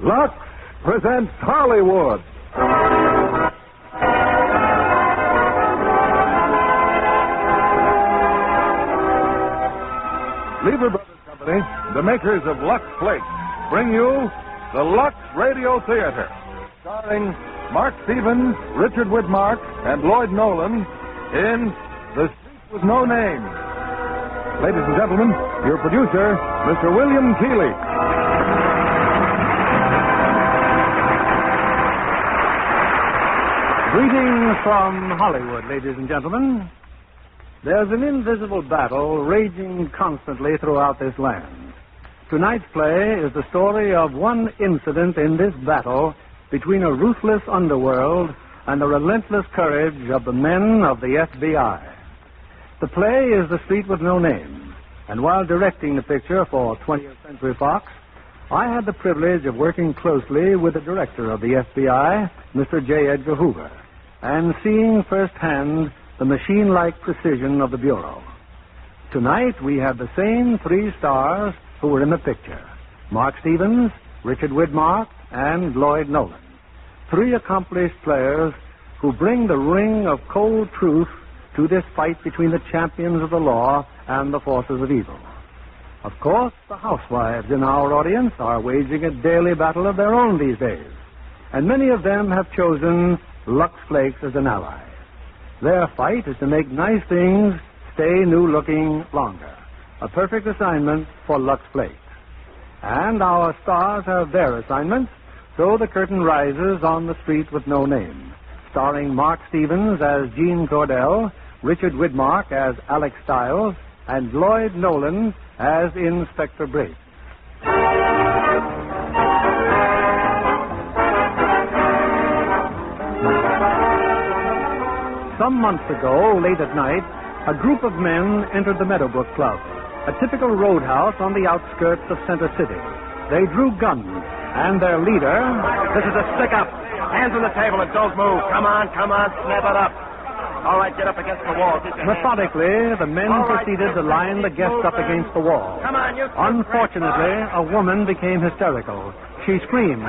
Lux presents Hollywood. Lever Brothers Company, the makers of Lux Flakes, bring you the Lux Radio Theater, starring Mark Stevens, Richard Widmark, and Lloyd Nolan in The Street with No Name. Ladies and gentlemen, your producer, Mr. William Keighley. Greetings from Hollywood, ladies and gentlemen. There's an invisible battle raging constantly throughout this land. Tonight's play is the story of one incident in this battle between a ruthless underworld and the relentless courage of the men of the FBI. The play is The Street with No Name, and while directing the picture for 20th Century Fox, I had the privilege of working closely with the director of the FBI, Mr. J. Edgar Hoover, and seeing firsthand the machine-like precision of the Bureau. Tonight, we have the same three stars who were in the picture: Mark Stevens, Richard Widmark, and Lloyd Nolan. Three accomplished players who bring the ring of cold truth to this fight between the champions of the law and the forces of evil. Of course, the housewives in our audience are waging a daily battle of their own these days, and many of them have chosen Lux Flakes as an ally. Their fight is to make nice things stay new-looking longer, a perfect assignment for Lux Flakes. And our stars have their assignment, so the curtain rises on The Street with No Name, starring Mark Stevens as Gene Cordell, Richard Widmark as Alex Stiles, and Lloyd Nolan as Inspector Briggs. Some months ago, late at night, a group of men entered the Meadowbrook Club, a typical roadhouse on the outskirts of Center City. They drew guns, and their leader... This is a stick-up. Hands on the table and don't move. Come on, snap it up. All right, get up against the wall. Methodically, the men proceeded to line the guests up against the wall. Come on, you... Unfortunately, a woman became hysterical. She screamed.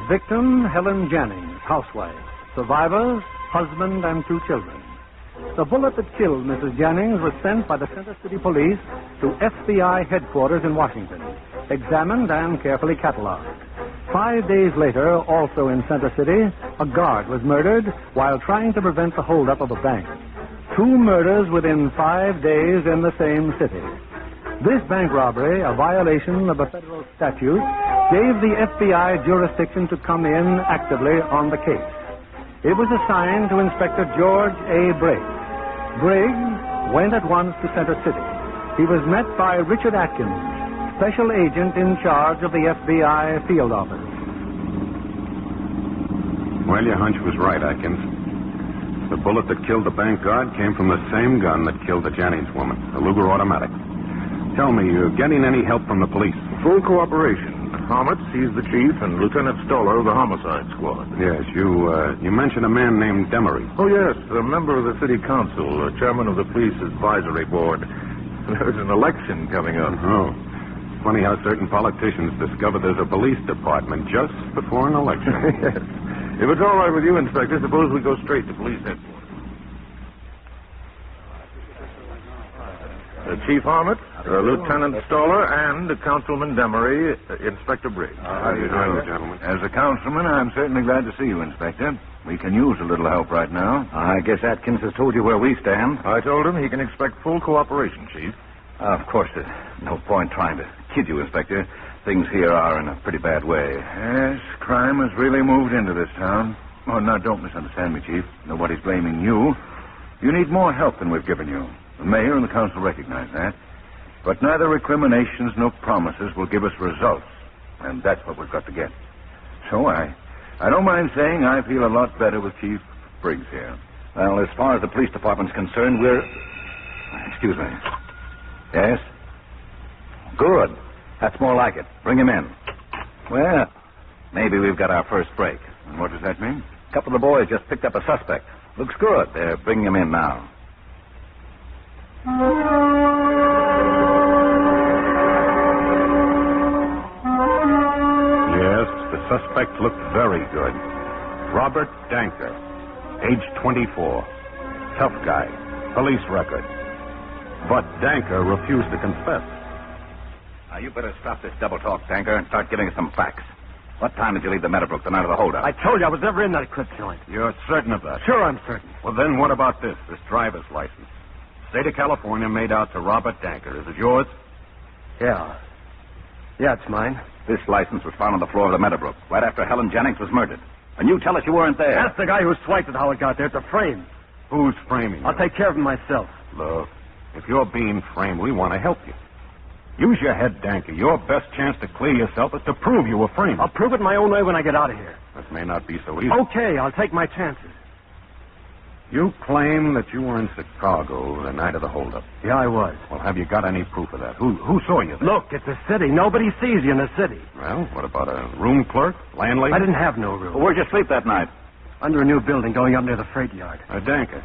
Victim, Helen Jennings, housewife. Survivors, husband and two children. The bullet that killed Mrs. Jennings was sent by the Center City Police to FBI headquarters in Washington, examined and carefully cataloged. 5 days later, also in Center City, a guard was murdered while trying to prevent the holdup of a bank. 2 murders within 5 days in the same city. This bank robbery, a violation of a federal statute, gave the FBI jurisdiction to come in actively on the case. It was assigned to Inspector George A. Briggs. Briggs went at once to Center City. He was met by Richard Atkins, special agent in charge of the FBI field office. Well, your hunch was right, Atkins. The bullet that killed the bank guard came from the same gun that killed the Jennings woman, a Luger automatic. Tell me, you getting any help from the police? Full cooperation. Homitz, he's the chief, and Lieutenant Stoller of the homicide squad. Yes, you mentioned a man named Demery. Oh, yes, a member of the city council, chairman of the police advisory board. There's an election coming up. Oh. Funny how certain politicians discover there's a police department just before an election. Yes. If it's all right with you, Inspector, suppose we go straight to police headquarters. Chief Homitz, Lieutenant Stoller, and Councilman Demery, Inspector Briggs. How do you do, gentlemen? As a councilman, I'm certainly glad to see you, Inspector. We can use a little help right now. I guess Atkins has told you where we stand. I told him he can expect full cooperation, Chief. Of course, there's no point trying to kid you, Inspector. Things here are in a pretty bad way. Yes, crime has really moved into this town. Oh, now, don't misunderstand me, Chief. Nobody's blaming you. You need more help than we've given you. The mayor and the council recognize that. But neither recriminations nor promises will give us results. And that's what we've got to get. So I don't mind saying I feel a lot better with Chief Briggs here. Well, as far as the police department's concerned, we're... Excuse me. Yes? Good. That's more like it. Bring him in. Well, maybe we've got our first break. And what does that mean? A couple of the boys just picked up a suspect. Looks good. They're bringing him in now. suspect looked very good. Robert Danker, age 24. Tough guy. Police record. But Danker refused to confess. Now, you better stop this double talk, Danker, and start giving us some facts. What time did you leave the Meadowbrook the night of the holdup? I told you I was never in that clip joint. You're certain of that? Sure, I'm certain. Well, then what about this driver's license? State of California made out to Robert Danker. Is it yours? Yeah. Yeah, it's mine. This license was found on the floor of the Meadowbrook right after Helen Jennings was murdered. And you tell us you weren't there. Ask the guy who swiped it how it got there. It's a frame. Who's framing you? I'll take care of him myself. Look, if you're being framed, we want to help you. Use your head, Danker. Your best chance to clear yourself is to prove you were framed. I'll prove it my own way when I get out of here. This may not be so easy. Okay, I'll take my chances. You claim that you were in Chicago the night of the holdup. Yeah, I was. Well, have you got any proof of that? Who saw you there? Look, it's a city. Nobody sees you in a city. Well, what about a room clerk? Landlady? I didn't have no room. Well, where'd you sleep that night? Under a new building going up near the freight yard. Danker,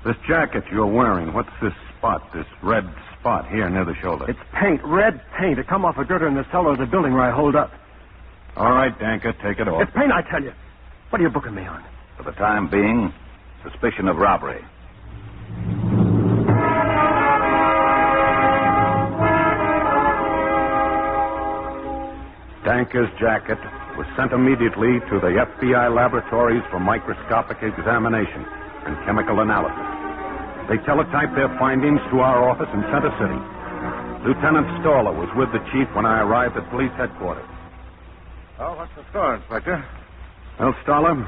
this jacket you're wearing, what's this spot, this red spot here near the shoulder? It's paint, red paint. It come off a girder in the cellar of the building where I hold up. All right, Danker, take it off. It's paint, I tell you. What are you booking me on? For the time being, suspicion of robbery. Danker's jacket was sent immediately to the FBI laboratories for microscopic examination and chemical analysis. They teletyped their findings to our office in Center City. Lieutenant Stoller was with the chief when I arrived at police headquarters. Oh, what's the score, Inspector? Well, Stoller,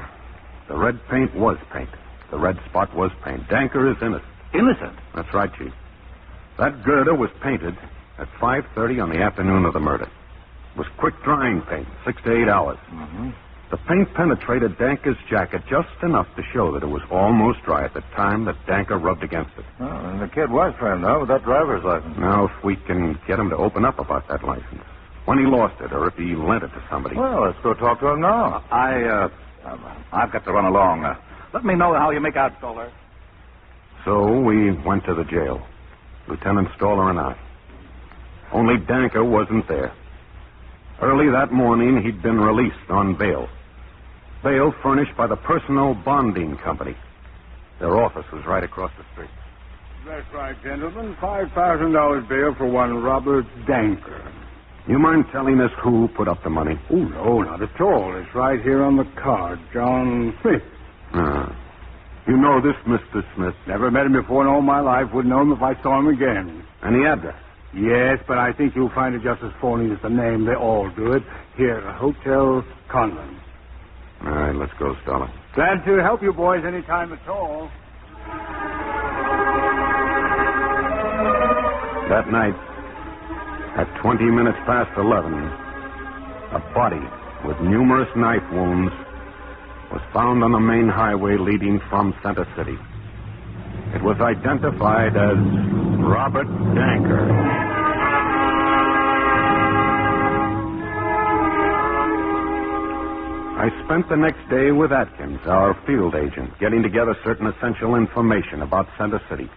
the red paint was paint. The red spot was paint. Danker is innocent. Innocent? That's right, Chief. That girder was painted at 5:30 on the afternoon of the murder. It was quick-drying paint, 6 to 8 hours. Mm-hmm. The paint penetrated Danker's jacket just enough to show that it was almost dry at the time that Danker rubbed against it. Oh, and the kid was framed, though, with that driver's license. Now, if we can get him to open up about that license, when he lost it, or if he lent it to somebody. Well, let's go talk to him now. I've got to run along. Let me know how you make out, Stoller. So we went to the jail, Lieutenant Stoller and I. Only Danker wasn't there. Early that morning, he'd been released on bail. Bail furnished by the Personal Bonding Company. Their office was right across the street. That's right, gentlemen. $5,000 bail for one Robert Danker. You mind telling us who put up the money? Oh, no, not at all. It's right here on the card. John Smith. You know this Mr. Smith? Never met him before in all my life. Wouldn't know him if I saw him again. Any address? Yes, but I think you'll find it just as phony as the name. They all do it. Here, Hotel Conlon. All right, let's go, Stoller. Glad to help you boys any time at all. That night, at 20 minutes past 11, a body with numerous knife wounds was found on the main highway leading from Center City. It was identified as Robert Danker. I spent the next day with Atkins, our field agent, getting together certain essential information about Center City.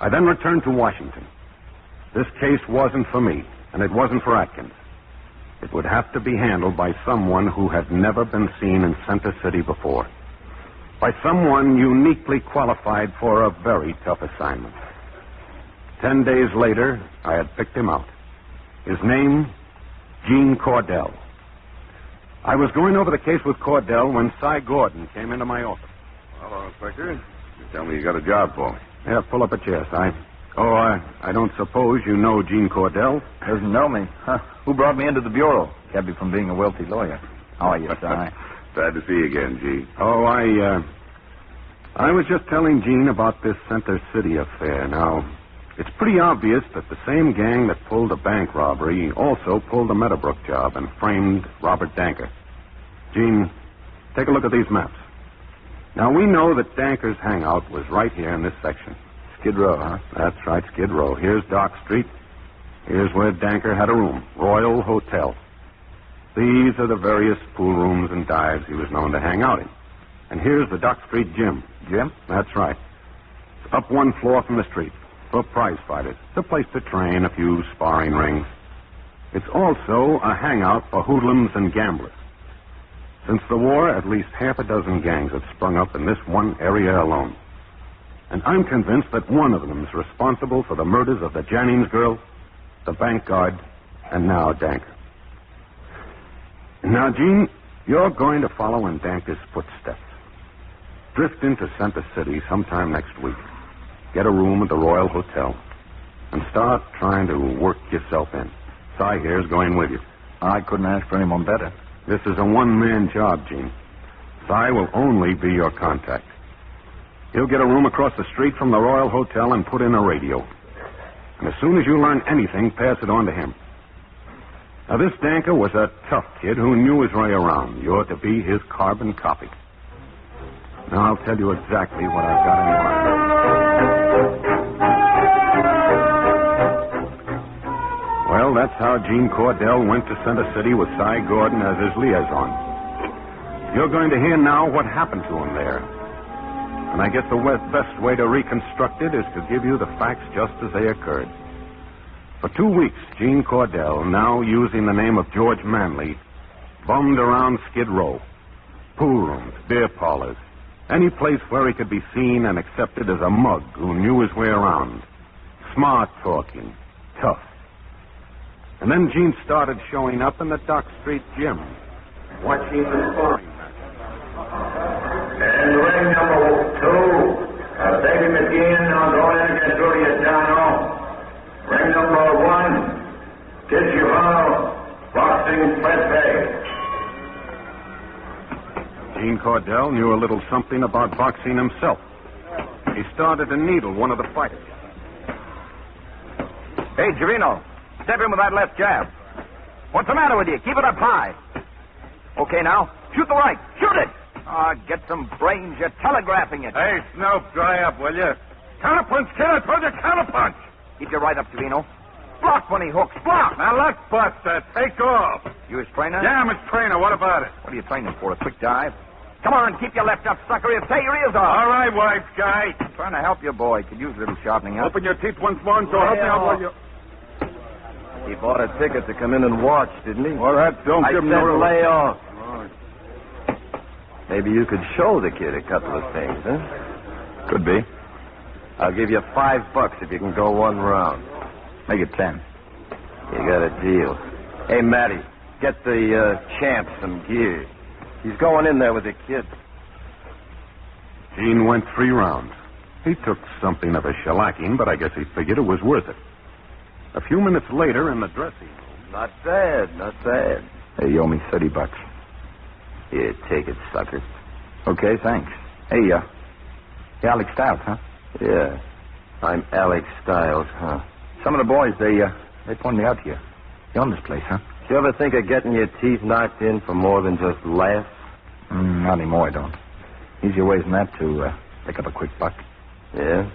I then returned to Washington. This case wasn't for me, and it wasn't for Atkins. It would have to be handled by someone who had never been seen in Center City before. By someone uniquely qualified for a very tough assignment. 10 days later, I had picked him out. His name, Gene Cordell. I was going over the case with Cordell when Cy Gordon came into my office. Hello, Inspector. You tell me you got a job for me. Yeah, pull up a chair, Cy. Oh, I don't suppose you know Gene Cordell? Doesn't know me. Huh. Who brought me into the bureau? Kept me from being a wealthy lawyer. How are you, Si? Glad to see you again, Gene. Oh, I was just telling Gene about this Center City affair. Now, it's pretty obvious that the same gang that pulled the bank robbery also pulled the Meadowbrook job and framed Robert Danker. Gene, take a look at these maps. Now, we know that Danker's hangout was right here in this section. Skid Row, huh? That's right, Skid Row. Here's Dock Street. Here's where Danker had a room, Royal Hotel. These are the various pool rooms and dives he was known to hang out in. And here's the Dock Street Gym. Gym? That's right. It's up one floor from the street for prize fighters. It's a place to train, a few sparring rings. It's also a hangout for hoodlums and gamblers. Since the war, at least half a dozen gangs had sprung up in this one area alone. And I'm convinced that one of them is responsible for the murders of the Jennings girl, the bank guard, and now Danker. Now, Gene, you're going to follow in Danker's footsteps. Drift into Center City sometime next week. Get a room at the Royal Hotel. And start trying to work yourself in. Cy here's going with you. I couldn't ask for anyone better. This is a one-man job, Gene. Cy will only be your contact. He'll get a room across the street from the Royal Hotel and put in a radio. And as soon as you learn anything, pass it on to him. Now, this Danker was a tough kid who knew his way around. You're to be his carbon copy. Now, I'll tell you exactly what I've got in mind. Well, that's how Gene Cordell went to Center City with Cy Gordon as his liaison. You're going to hear now what happened to him there. And I guess the best way to reconstruct it is to give you the facts just as they occurred. For 2 weeks, Gene Cordell, now using the name of George Manley, bummed around Skid Row. Pool rooms, beer parlors, any place where he could be seen and accepted as a mug who knew his way around. Smart talking, tough. And then Gene started showing up in the Dock Street gym, watching the sparring match. And ring number 2, Davy McGeehan, now going in against Rudy Adano. Ring number 1, Kid Giovanni, boxing Fred Bay. Gene Cordell knew a little something about boxing himself. He started to needle one of the fighters. Hey, Gerino, step in with that left jab. What's the matter with you? Keep it up high. Okay, now, shoot the right. Shoot it! Get some brains. You're telegraphing it. Hey, Snoop, dry up, will you? Counterpunch, kid. I told you counterpunch. Keep your right up, Gerino. Block when he hooks. Block! Now, let's bust that. Take off. You his trainer? Yeah, I'm his trainer. What about it? What are you training for, a quick dive? Come on, keep your left up, sucker. He'll tear your ears off. All right, wise guy. Trying to help your boy. Could use a little sharpening up. Open your teeth once more and so help me out while you... He bought a ticket to come in and watch, didn't he? Well, that don't I give him said no... lay off. Maybe you could show the kid a couple of things, huh? Could be. I'll give you $5 if you can go one round. Make it 10. You got a deal. Hey, Matty, get the champ some gear. He's going in there with the kid. Gene went 3 rounds. He took something of a shellacking, but I guess he figured it was worth it. A few minutes later, in the dressing room... Not bad, not bad. Hey, you owe me $30. Here, take it, sucker. Okay, thanks. Hey, you're Alex Stiles, huh? Yeah, I'm Alex Stiles, huh? Some of the boys, they pointed me out to you. You own this place, huh? You ever think of getting your teeth knocked in for more than just laughs? Not anymore, I don't. Easier ways than that to pick up a quick buck. Yeah?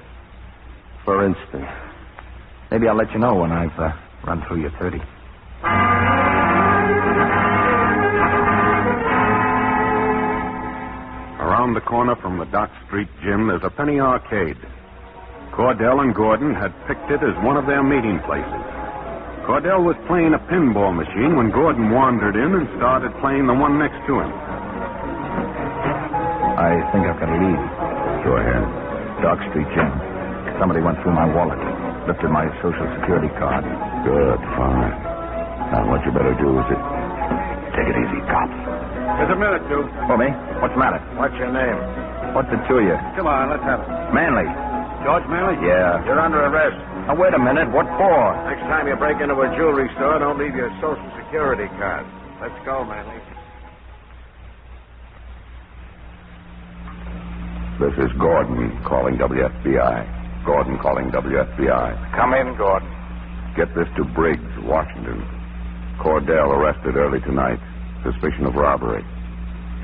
For instance? Maybe I'll let you know when I've run through your 30. Around the corner from the Dock Street gym, there's a penny arcade. Cordell and Gordon had picked it as one of their meeting places. Cordell was playing a pinball machine when Gordon wandered in and started playing the one next to him. I think I've got a lead. Go ahead. Dock Street gym. Somebody went through my wallet. Lifted my Social Security card. Good, fine. Now what you better do is take it easy, cops. Just a minute, Duke. For me? What's the matter? What's your name? What's it to you? Come on, let's have it. Manley. George Manley? Yeah. You're under arrest. Now, wait a minute. What for? Next time you break into a jewelry store, don't leave your Social Security card. Let's go, Manley. This is Gordon calling WFBI. Gordon calling WFBI. Come in, Gordon. Get this to Briggs, Washington. Cordell arrested early tonight. Suspicion of robbery.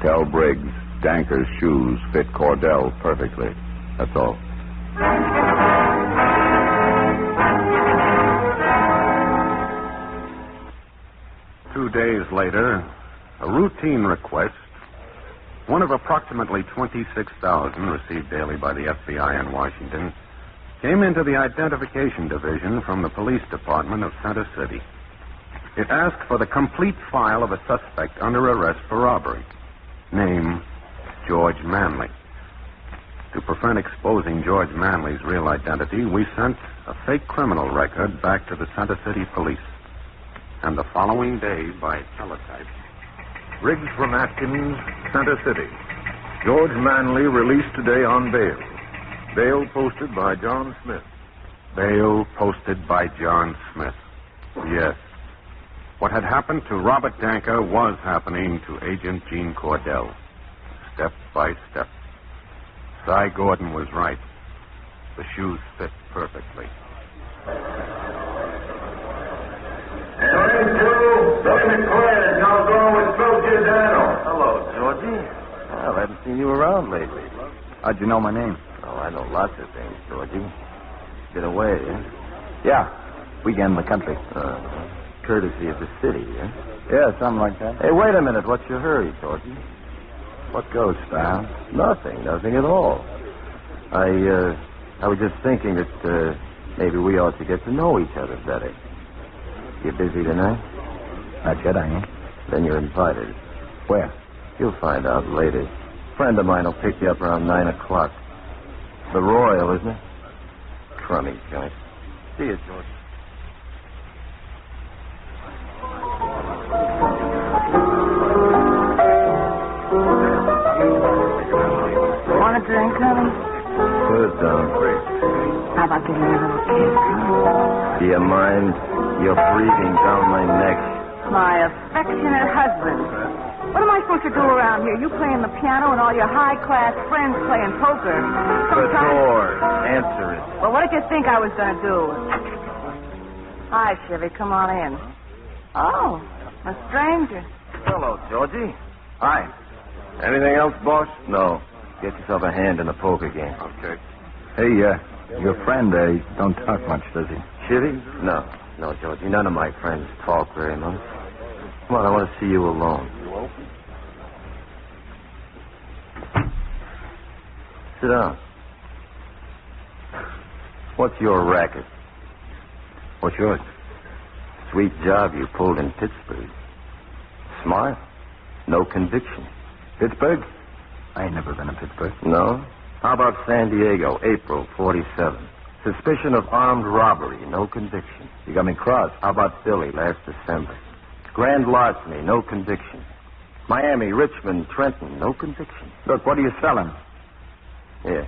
Tell Briggs Danker's shoes fit Cordell perfectly. That's all. Two days later, a routine request, one of approximately 26,000 received daily by the FBI in Washington, came into the Identification Division from the Police Department of Center City. It asked for the complete file of a suspect under arrest for robbery. Name, George Manley. To prevent exposing George Manley's real identity, we sent a fake criminal record back to the Center City Police. And the following day, by teletype. Briggs from Atkins, Center City. George Manley released today on bail. Bail posted by John Smith. Bail posted by John Smith. Yes. What had happened to Robert Danker was happening to Agent Gene Cordell. Step by step. Cy Gordon was right. The shoes fit perfectly. And ring 2, Billy McClure, now going with Phil Giordano. Hello, Georgie. Well, I haven't seen you around lately. How'd you know my name? Oh, I know lots of things, Georgie. Been away, eh? Yeah. Weekend in the country. Courtesy of the city, eh? Yeah, something like that. Hey, wait a minute. What's your hurry, Georgie? What goes, Sal? Nothing at all. I was just thinking that maybe we ought to get to know each other better. You busy tonight? Not yet, I ain't. Then you're invited. Where? You'll find out later. A friend of mine will pick you up around 9 o'clock. The Royal, isn't it? Crummy joint. See you, George. Want a drink, honey? Good, How about getting a little kiss? Do you mind? You're breathing down my neck. My affectionate husband. What am I supposed to do around here? You playing the piano and all your high-class friends playing poker. The door. Answer it. Well, what did you think I was going to do? Hi, Chevy. Come on in. Oh, a stranger. Hello, Georgie. Hi. Anything else, boss? No. Get yourself a hand in the poker game. Okay. Hey, your friend, he don't talk much, does he? Chivy? No, Georgie. None of my friends talk very much. Come on, I want to see you alone. Sit down. What's your racket? What's yours? Sweet job you pulled in Pittsburgh. Smart. No conviction. Pittsburgh? I ain't never been in Pittsburgh. No? How about San Diego, April 47? Suspicion of armed robbery, no conviction. You got me crossed. How about Philly, last December? Grand larceny, no conviction. Miami, Richmond, Trenton, no conviction. Look, what are you selling? Here.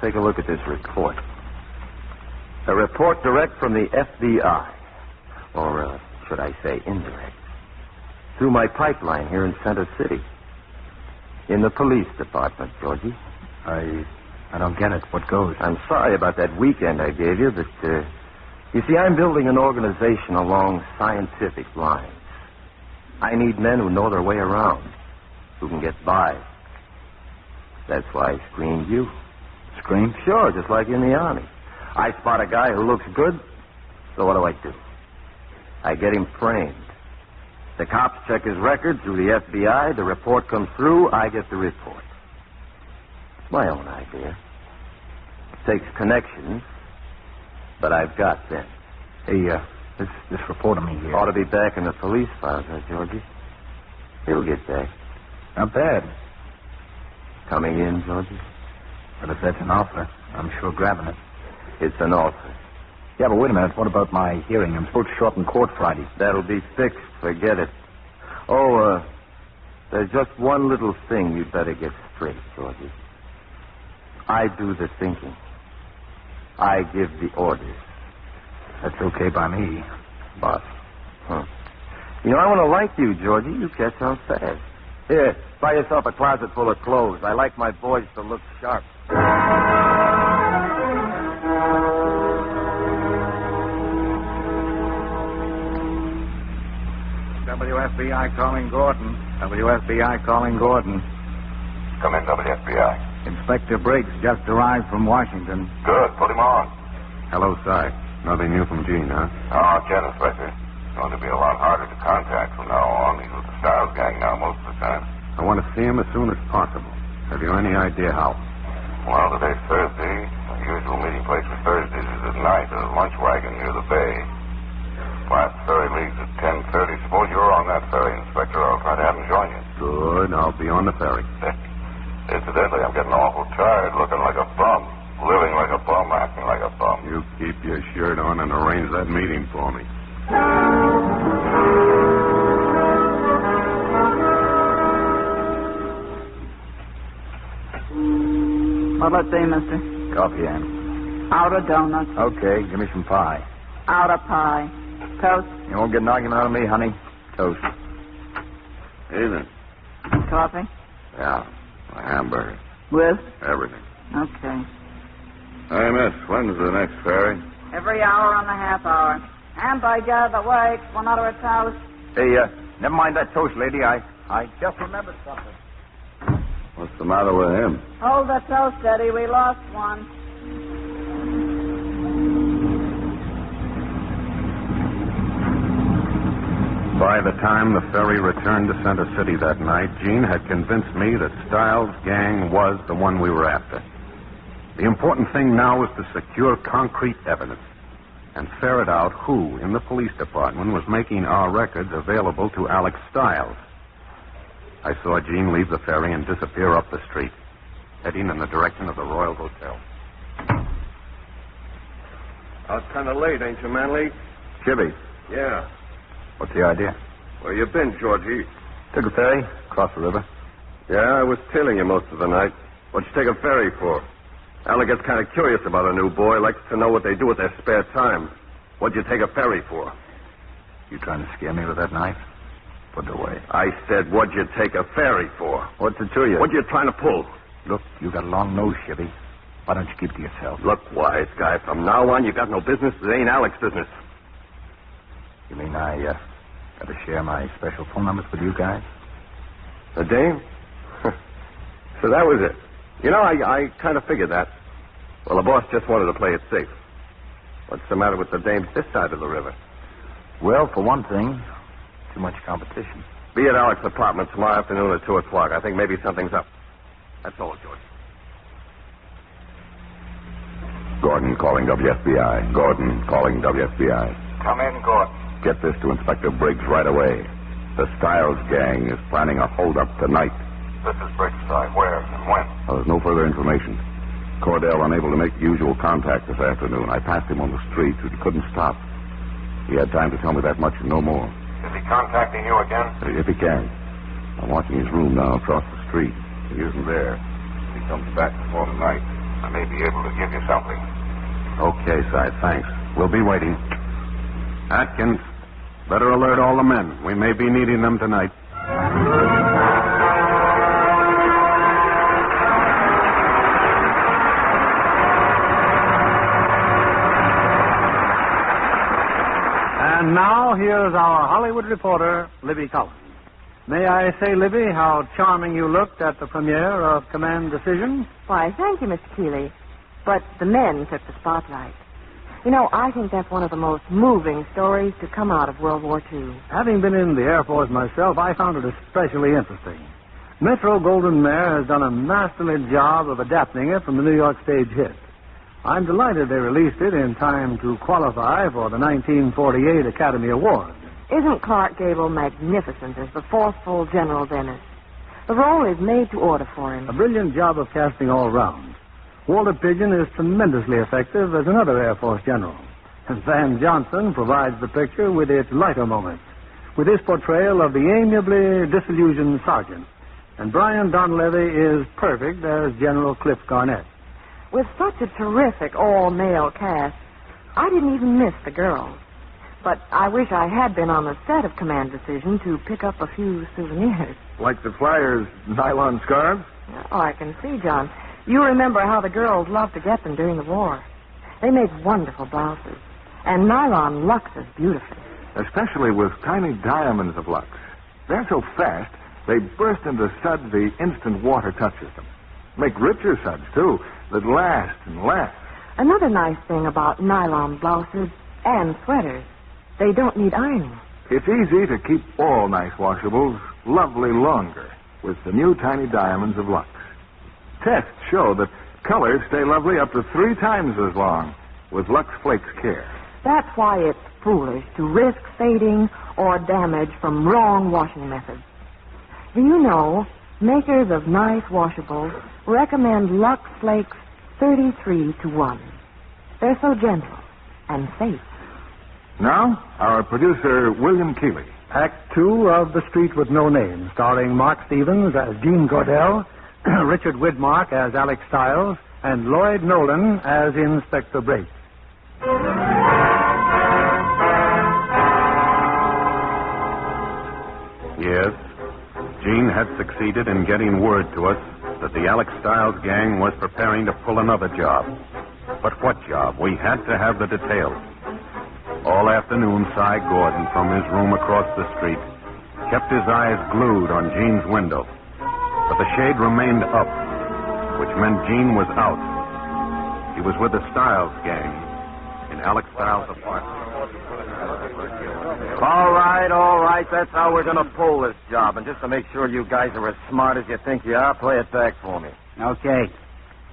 Take a look at this report. A report direct from the FBI. Or should I say indirect? Through my pipeline here in Center City. In the police department, Georgie. I don't get it. What goes? I'm sorry about that weekend I gave you, but, you see, I'm building an organization along scientific lines. I need men who know their way around, who can get by. That's why I screened you. Screened? Sure, just like in the Army. I spot a guy who looks good, so what do? I get him framed. The cops check his record through the FBI. The report comes through. I get the report. It's my own idea. Takes connections, but I've got them. Hey, this report of me here. Ought to be back in the police files, huh, Georgie? He'll get back. Not bad. Coming in, Georgie? But if that's an offer, I'm sure grabbing it. It's an offer. Yeah, but wait a minute. What about my hearing? I'm supposed to show up in court Friday. That'll be fixed. Forget it. Oh, there's just one little thing you'd better get straight, Georgie. I do the thinking. I give the orders. That's okay by me, boss. Huh. You know, I want to like you, Georgie. You catch on fast. Here, buy yourself a closet full of clothes. I like my boys to look sharp. WFBI calling Gordon. WFBI calling Gordon. Come in, WFBI. Inspector Briggs just arrived from Washington. Good. Put him on. Hello, Cy. Nothing new from Gene, huh? Oh, Ken, Inspector. It's going to be a lot harder to contact from now on. He's with the Styles gang now most of the time. I want to see him as soon as possible. Have you any idea how? Well, today's Thursday. The usual meeting place for Thursdays is at night at a lunch wagon near the bay. Last ferry leaves at 10:30. Suppose you're on that ferry, Inspector. I'll try to have him join you. Good. I'll that meeting for me. What'll it be, mister? Coffee, Ann. Out of donuts. Okay, give me some pie. Out of pie. Toast. You won't get an argument out of me, honey. Toast. Evening. Coffee. Yeah, a hamburger. With? Everything. Okay. Hey, miss, when's the next ferry? Every hour and a half hour. Hamburger, the works, 1 hour a toast. Hey, never mind that toast, lady. I just remembered something. What's the matter with him? Hold the toast steady. We lost one. By the time the ferry returned to Center City that night, Gene had convinced me that Stiles' gang was the one we were after. The important thing now was to secure concrete evidence and ferret out who in the police department was making our records available to Alex Stiles. I saw Gene leave the ferry and disappear up the street, heading in the direction of the Royal Hotel. Out kind of late, ain't you, Manley? Chivy, Yeah. what's the idea? Where you been, Georgie? Took a ferry, across the river. Yeah, I was tailing you most of the night. What'd you take a ferry for? Alec gets kind of curious about a new boy, likes to know what they do with their spare time. What'd you take a ferry for? You trying to scare me with that knife? Put it away. I said, what'd you take a ferry for? What's it to you? What you trying to pull? Look, you got a long nose, Chivy. Why don't you keep it to yourself? Look, wise guy, from now on, you got no business. It ain't Alec's business. You mean I got to share my special phone numbers with you guys? The dame? So that was it. You know, I kind of figured that. Well, the boss just wanted to play it safe. What's the matter with the dames this side of the river? Well, for one thing, too much competition. Be at Alec's apartment tomorrow afternoon at 2 o'clock. I think maybe something's up. That's all, George. Gordon calling WFBI. Gordon calling WFBI. Come in, Gordon. Get this to Inspector Briggs right away. The Stiles gang is planning a holdup tonight. This is Briggs, side. Where and when? There's no further information. Cordell unable to make usual contact this afternoon. I passed him on the street, but he couldn't stop. He had time to tell me that much and no more. Is he contacting you again? If he can. I'm watching his room now across the street. He isn't there. If he comes back before tonight, I may be able to give you something. Okay, Si, thanks. We'll be waiting. Atkins, better alert all the men. We may be needing them tonight. And now, here's our Hollywood reporter, Libby Collins. May I say, Libby, how charming you looked at the premiere of Command Decision? Why, thank you, Mr. Keighley. But the men took the spotlight. You know, I think that's one of the most moving stories to come out of World War II. Having been in the Air Force myself, I found it especially interesting. Metro-Goldwyn-Mayer has done a masterly job of adapting it from the New York stage hit. I'm delighted they released it in time to qualify for the 1948 Academy Award. Isn't Clark Gable magnificent as the forceful General Dennis? The role is made to order for him. A brilliant job of casting all round. Walter Pidgeon is tremendously effective as another Air Force general. And Van Johnson provides the picture with its lighter moments, with his portrayal of the amiably disillusioned sergeant. And Brian Donlevy is perfect as General Cliff Garnett. With such a terrific all-male cast, I didn't even miss the girls. But I wish I had been on the set of Command Decision to pick up a few souvenirs. Like the Flyers' nylon scarves? Oh, I can see, John. You remember how the girls loved to get them during the war. They make wonderful blouses. And nylon luxes beautifully. Especially with tiny diamonds of lux. They're so fast, they burst into suds the instant water touches them. Make richer suds, too, that last and last. Another nice thing about nylon blouses and sweaters, they don't need ironing. It's easy to keep all nice washables lovely longer with the new tiny diamonds of Lux. Tests show that colors stay lovely up to 3 times as long with Lux Flakes Care. That's why it's foolish to risk fading or damage from wrong washing methods. Do you know, makers of nice washables recommend Lux Flakes 33-1. They're so gentle and safe. Now, our producer, William Keighley. Act 2 of The Street with No Name, starring Mark Stevens as Gene Cordell, Richard Widmark as Alex Stiles, and Lloyd Nolan as Inspector Briggs. Yes, Gene had succeeded in getting word to us that the Alex Stiles gang was preparing to pull another job. But what job? We had to have the details. All afternoon, Cy Gordon, from his room across the street, kept his eyes glued on Gene's window. But the shade remained up, which meant Gene was out. He was with the Stiles gang in Alex Stiles' apartment. All right. That's how we're going to pull this job. And just to make sure you guys are as smart as you think you are, play it back for me. Okay.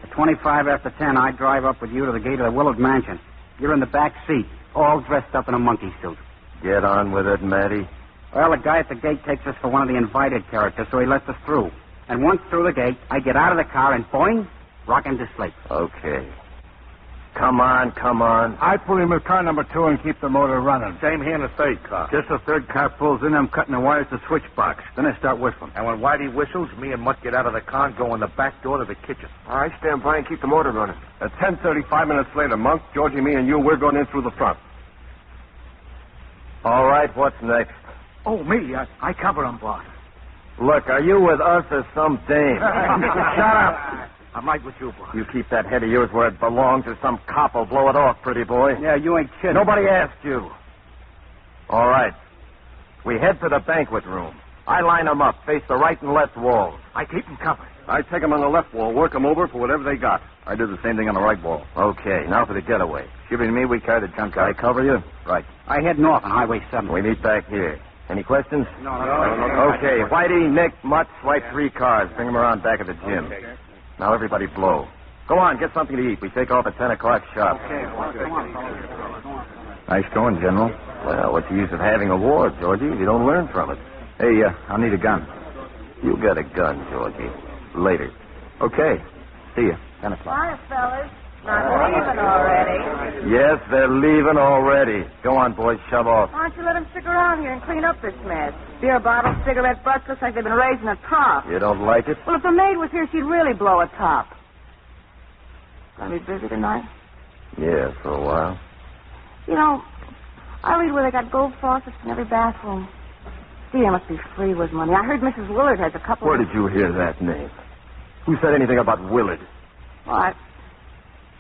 At 25 after 10, I drive up with you to the gate of the Willard Mansion. You're in the back seat, all dressed up in a monkey suit. Get on with it, Matty. Well, the guy at the gate takes us for one of the invited characters, so he lets us through. And once through the gate, I get out of the car and boing, rock him to sleep. Okay. Come on. I pull him with car number 2 and keep the motor running. Same here in the third car. Just the third car pulls in, I'm cutting the wires to switch box. Then I start whistling. And when Whitey whistles, me and Mutt get out of the car and go in the back door to the kitchen. I stand by and keep the motor running. At 10:30, 5 minutes later, Monk, Georgie, me, and you, we're going in through the front. All right, what's next? Oh, me. I cover him, boss. Look, are you with us or some dame? Shut up. I'm right with you, boss. You keep that head of yours where it belongs, or some cop will blow it off, pretty boy. Yeah, you ain't kidding. Nobody asked you. All right. We head for the banquet room. I line them up, face the right and left walls. I keep them covered. I take them on the left wall, work them over for whatever they got. I do the same thing on the right wall. Okay, now for the getaway. Give it to me, we carry the junk out. I cover you? Right. I head north on Highway 7. We meet back here. Any questions? No. Okay, Whitey, Nick, Mutt, swipe 3 cars. Bring them around back of the gym. Now everybody blow. Go on, get something to eat. We take off at 10 o'clock sharp. Nice going, General. Well, what's the use of having a war, Georgie, if you don't learn from it? Hey, I'll need a gun. You got a gun, Georgie. Later. Okay. See ya. 10 o'clock. Hiya, fellas. Not leaving already. Yes, they're leaving already. Go on, boys, shove off. Why don't you let them stick around here and clean up this mess? Beer bottles, cigarette butts, looks like they've been raising a top. You don't like it? Well, if the maid was here, she'd really blow a top. Gonna be busy tonight? Yeah, for a while. You know, I read where they got gold faucets in every bathroom. Gee, they must be free with money. I heard Mrs. Willard has a couple Where of... did you hear that name? Who said anything about Willard? What?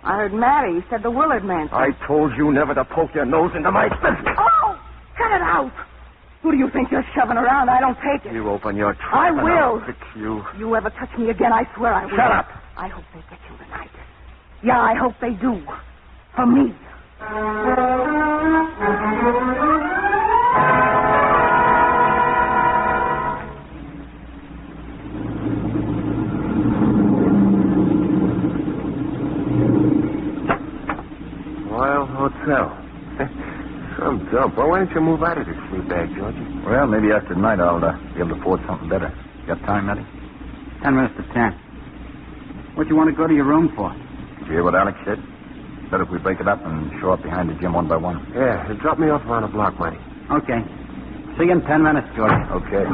I heard Matty. He said the Willard man. I told you never to poke your nose into my business. Oh! Cut it out! Who do you think you're shoving around? I don't take it. You open your trap I and will. I'll fix you. You ever touch me again, I swear I will. Shut up. I hope they get you tonight. Yeah, I hope they do. For me. Royal Hotel. Some dump. Well, why don't you move out of this sleep bag, Georgie? Well, maybe after tonight I'll be able to afford something better. Got time, Matty? 10 minutes to 10. What you want to go to your room for? Did you hear what Alex said? Better if we break it up and show up behind the gym one by one. Yeah, drop me off around the block, Matty. Okay. See you in 10 minutes, George. Okay.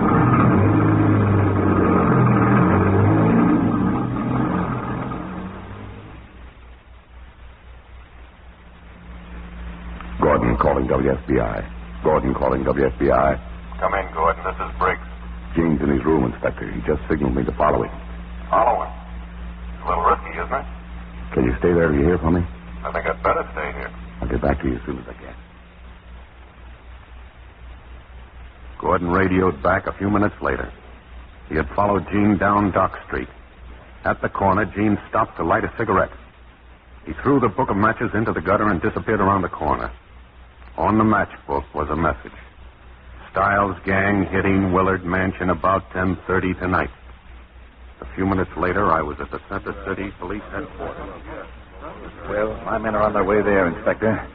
Gordon calling WFBI. Gordon calling WFBI. Come in, Gordon. This is Briggs. Gene's in his room, Inspector. He just signaled me to follow him. Follow him. A little risky, isn't it? Can you stay there till you hear from me? I think I'd better stay here. I'll get back to you as soon as I can. Gordon radioed back a few minutes later. He had followed Gene down Dock Street. At the corner, Gene stopped to light a cigarette. He threw the book of matches into the gutter and disappeared around the corner. On the matchbook was a message. Stiles gang hitting Willard Mansion about 10:30 tonight. A few minutes later, I was at the Center City Police Headquarters. Well, my men are on their way there, Inspector.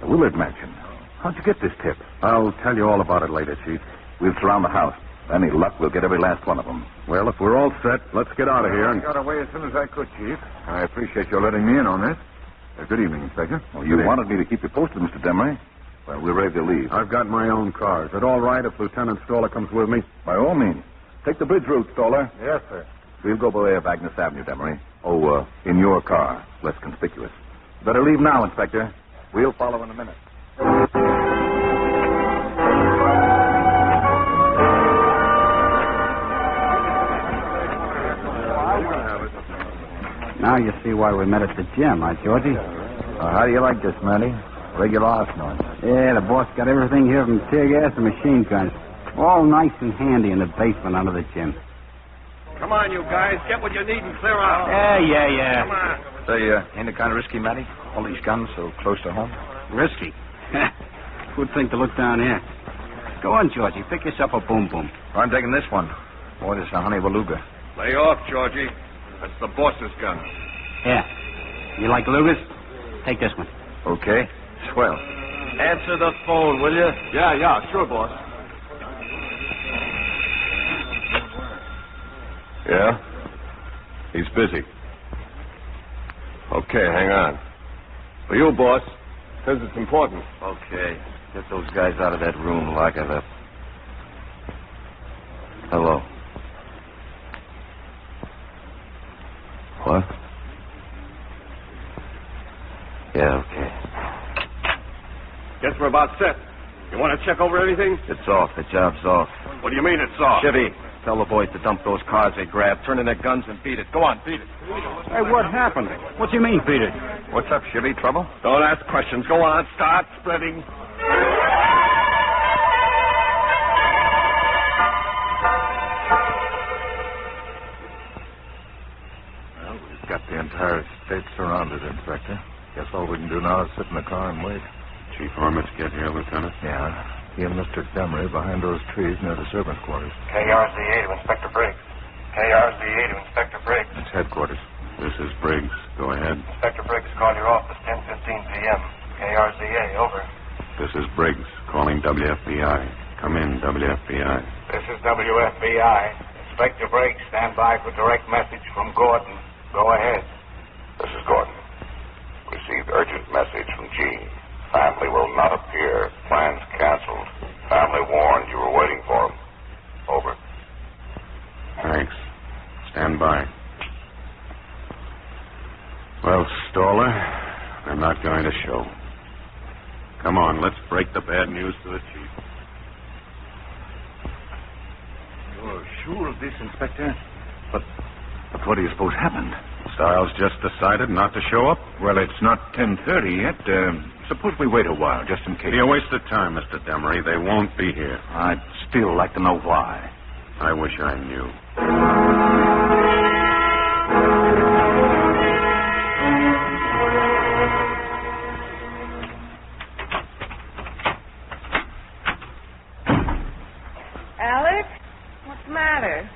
The Willard Mansion. How'd you get this tip? I'll tell you all about it later, Chief. We'll surround the house. Any luck, we'll get every last one of them. Well, if we're all set, let's get out of here. I got away as soon as I could, Chief. I appreciate your letting me in on this. Good evening, Inspector. Well, you wanted me to keep you posted, Mr. Demery. Well, we're ready to leave. I've got my own car. Is it all right if Lieutenant Stoller comes with me? By all means. Take the bridge route, Stoller. Yes, sir. We'll go by way of Agnes Avenue, Demery. Oh, in your car. Less conspicuous. Better leave now, Inspector. We'll follow in a minute. Now you see why we met at the gym, huh, Georgie? How do you like this, Matty? Regular arsenal. Yeah, the boss got everything here from tear gas and machine guns. All nice and handy in the basement under the gym. Come on, you guys. Get what you need and clear out. Yeah. Come on. Say, ain't it kind of risky, Matty? All these guns so close to home? Risky. Good thing to look down here. Go on, Georgie. Pick yourself a boom-boom. I'm taking this one. Boy, this is a honey beluga. Lay off, Georgie. That's the boss's gun. Yeah. You like Lugas? Take this one. Okay. Swell. Answer the phone, will you? Yeah, sure, boss. Yeah? He's busy. Okay, hang on. For you, boss. Says it's important. Okay. Get those guys out of that room, lock it up. Hello. What? Yeah, okay. Guess we're about set. You want to check over everything? It's off. The job's off. What do you mean it's off? Chevy, tell the boys to dump those cars they grabbed, turn in their guns, and beat it. Go on, beat it. Hey, what happened? What do you mean, Peter? What's up, Chevy? Trouble? Don't ask questions. Go on. Start spreading. Well, we've got the entire state surrounded, Inspector. Guess all we can do now is sit in the car and wait. Chief Ormitz get here, Lieutenant? Yeah. He and Mr. Demery behind those trees near the servants' quarters. KRZ-A to Inspector Briggs. KRZ-A to Inspector Briggs. It's headquarters. This is Briggs. Go ahead. Inspector Briggs, call your office, 10:15 p.m. KRZ-A, over. This is Briggs, calling WFBI. Come in, WFBI. This is WFBI. Inspector Briggs, stand by for direct message from Gordon. Go ahead. This is Gordon. Received urgent message from Gene. Family will not appear. Plans canceled. Family warned you were waiting for him. Over. Thanks. Stand by. Well, Stoller, they're not going to show. Come on, let's break the bad news to the chief. You're sure of this, Inspector? But what do you suppose happened? Stiles just decided not to show up? Well, it's not 10:30 yet. Suppose we wait a while, just in case. Be a waste of time, Mr. Demery. They won't be here. I'd still like to know why. I wish I knew. Alex? What's the matter?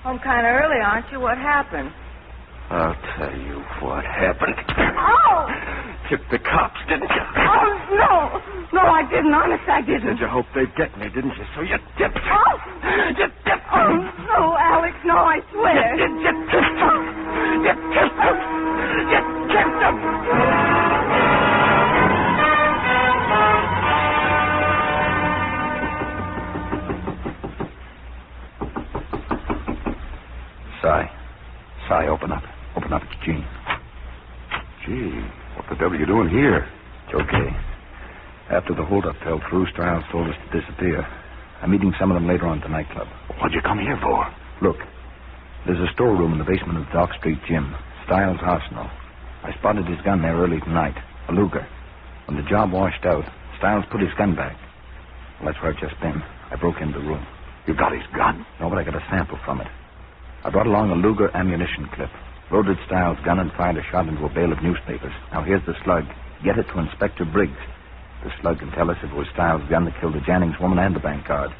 Home kind of early, aren't you? What happened? I'll tell you what happened. Oh! Tipped the cops, didn't you? Oh, no. No, I didn't. Honest, I didn't. Did you hope they'd get me, didn't you? So you tipped. Oh! You tipped. Oh, no, Alex. No, I swear. You tipped him. You tipped him. You tipped him. Si, open up. Open up. It's Gene. Gee, what the devil are you doing here? It's okay. After the holdup fell through, Stiles told us to disappear. I'm meeting some of them later on at the nightclub. What'd you come here for? Look, there's a storeroom in the basement of the Dock Street gym. Stiles' arsenal. I spotted his gun there early tonight. A Luger. When the job washed out, Stiles put his gun back. Well, that's where I've just been. I broke into the room. You got his gun? No, but I got a sample from it. I brought along a Luger ammunition clip. Loaded Stiles' gun and fired a shot into a bale of newspapers. Now, here's the slug. Get it to Inspector Briggs. The slug can tell us if it was Stiles' gun that killed the Jennings woman and the bank guard.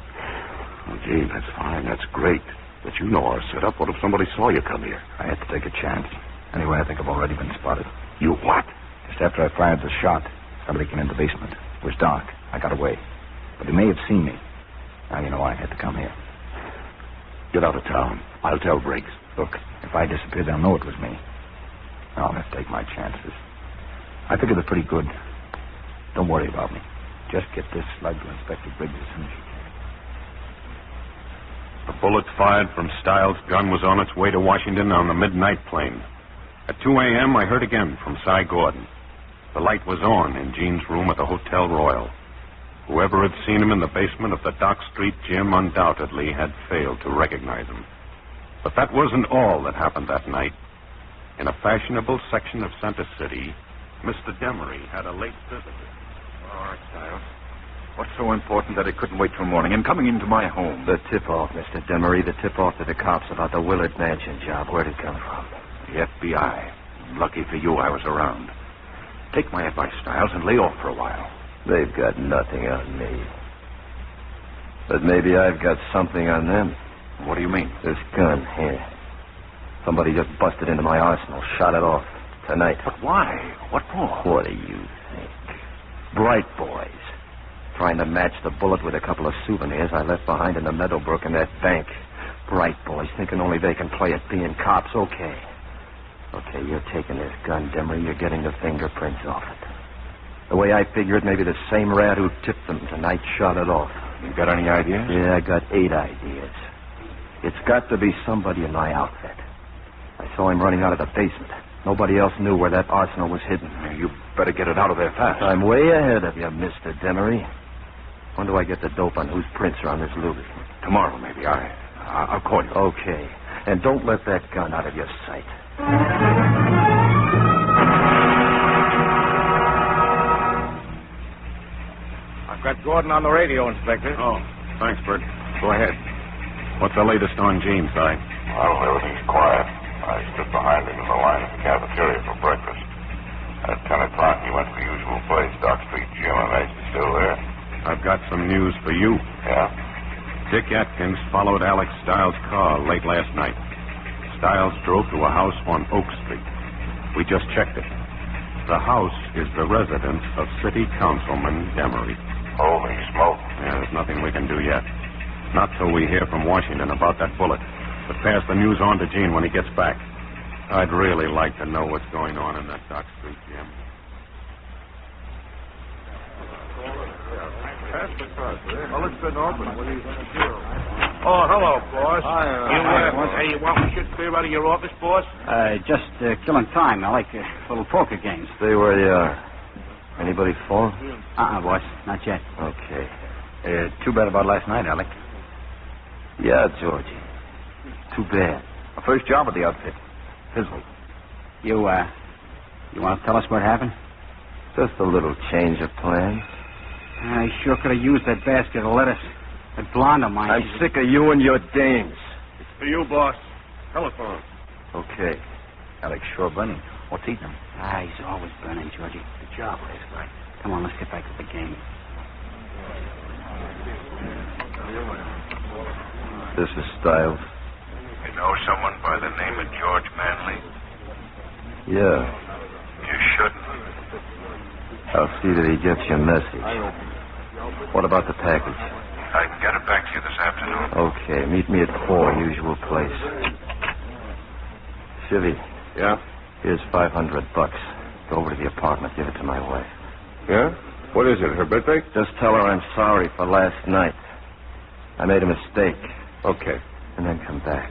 Oh, Gene, that's fine. That's great. But you know our setup. What if somebody saw you come here? I had to take a chance. Anyway, I think I've already been spotted. You what? Just after I fired the shot, somebody came in the basement. It was dark. I got away. But he may have seen me. Now you know I had to come here. Get out of town. I'll tell Briggs. Look, if I disappear, they'll know it was me. I'll have to take my chances. I figure they're pretty good. Don't worry about me. Just get this slug to Inspector Briggs as soon as you can. The bullet fired from Stiles' gun was on its way to Washington on the midnight plane. At 2 a.m., I heard again from Cy Gordon. The light was on in Gene's room at the Hotel Royal. Whoever had seen him in the basement of the Dock Street gym undoubtedly had failed to recognize him. But that wasn't all that happened that night. In a fashionable section of Center City, Mr. Demery had a late visitor. All right, Stiles. What's so important that it couldn't wait till morning? And coming into my home. The tip-off, Mr. Demery, the tip-off to the cops about the Willard Mansion job. Where'd it come from? The FBI. Lucky for you I was around. Take my advice, Stiles, and lay off for a while. They've got nothing on me. But maybe I've got something on them. What do you mean? This gun here. Somebody just busted into my arsenal, shot it off tonight. But why? What for? What do you think? Bright boys. Trying to match the bullet with a couple of souvenirs I left behind in the Meadowbrook and that bank. Bright boys thinking only they can play at being cops. Okay, you're taking this gun, Demery. You're getting the fingerprints off it. The way I figure it, maybe the same rat who tipped them tonight shot it off. You got any ideas? Yeah, I got 8 ideas. It's got to be somebody in my outfit. I saw him running out of the basement. Nobody else knew where that arsenal was hidden. You better get it out of there fast. I'm way ahead of you, Mr. Demery. When do I get the dope on whose prints are on this Luger? Tomorrow, maybe. I'll call you. Okay. And don't let that gun out of your sight. I've got Gordon on the radio, Inspector. Oh, thanks, Bert. Go ahead. What's the latest on Gene, Si? Well, everything's quiet. I stood behind him in the line at the cafeteria for breakfast. At 10 o'clock, he went to the usual place, Dock Street Gym. I imagine he's still there. I've got some news for you. Yeah? Dick Atkins followed Alex Stiles' car late last night. Stiles drove to a house on Oak Street. We just checked it. The house is the residence of City Councilman Demery. Holy smoke. Yeah, there's nothing we can do yet. Not till we hear from Washington about that bullet. But pass the news on to Gene when he gets back. I'd really like to know what's going on in that Dock Street gym. Well, it's been open. What are you going to do? Oh, hello, boss. Hi, You want me to clear out of your office, boss? Just killing time. I like little poker games. Stay where you are. Anybody phone? Boss. Not yet. Okay. Too bad about last night, Alec. Yeah, Georgie. Too bad. My first job at the outfit. Fizzled. You want to tell us what happened? Just a little change of plans. I sure could have used that basket of lettuce. That blonde of mine. I'm sick of you and your dames. It's for you, boss. Telephone. Okay. Alex sure burning. What's eating him? He's always burning, Georgie. Good job last night. Come on, let's get back to the game. This is Stiles. You know someone by the name of George Manley? Yeah. You shouldn't. I'll see that he gets your message. What about the package? I can get it back to you this afternoon. Okay, meet me at 4, usual place. Chivy. Yeah? Here's $500. Go over to the apartment, give it to my wife. Yeah? What is it, her birthday? Just tell her I'm sorry for last night. I made a mistake. Okay. And then come back.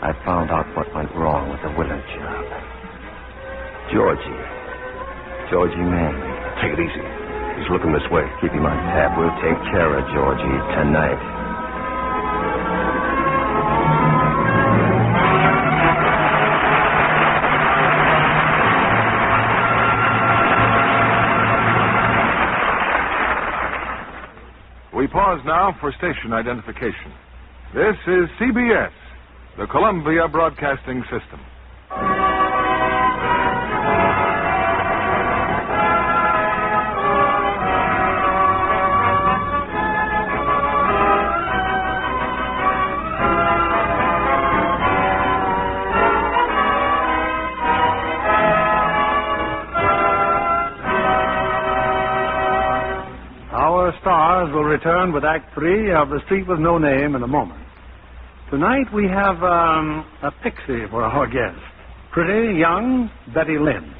I found out what went wrong with the Willard job. Georgie Manley. Take it easy. He's looking this way. Keep him on tap. We'll take care of Georgie tonight. We pause now for station identification. This is CBS, the Columbia Broadcasting System. Our stars will return with Act 3 of The Street with No Name in a moment. Tonight we have a pixie for our guest. Pretty young Betty Lynn,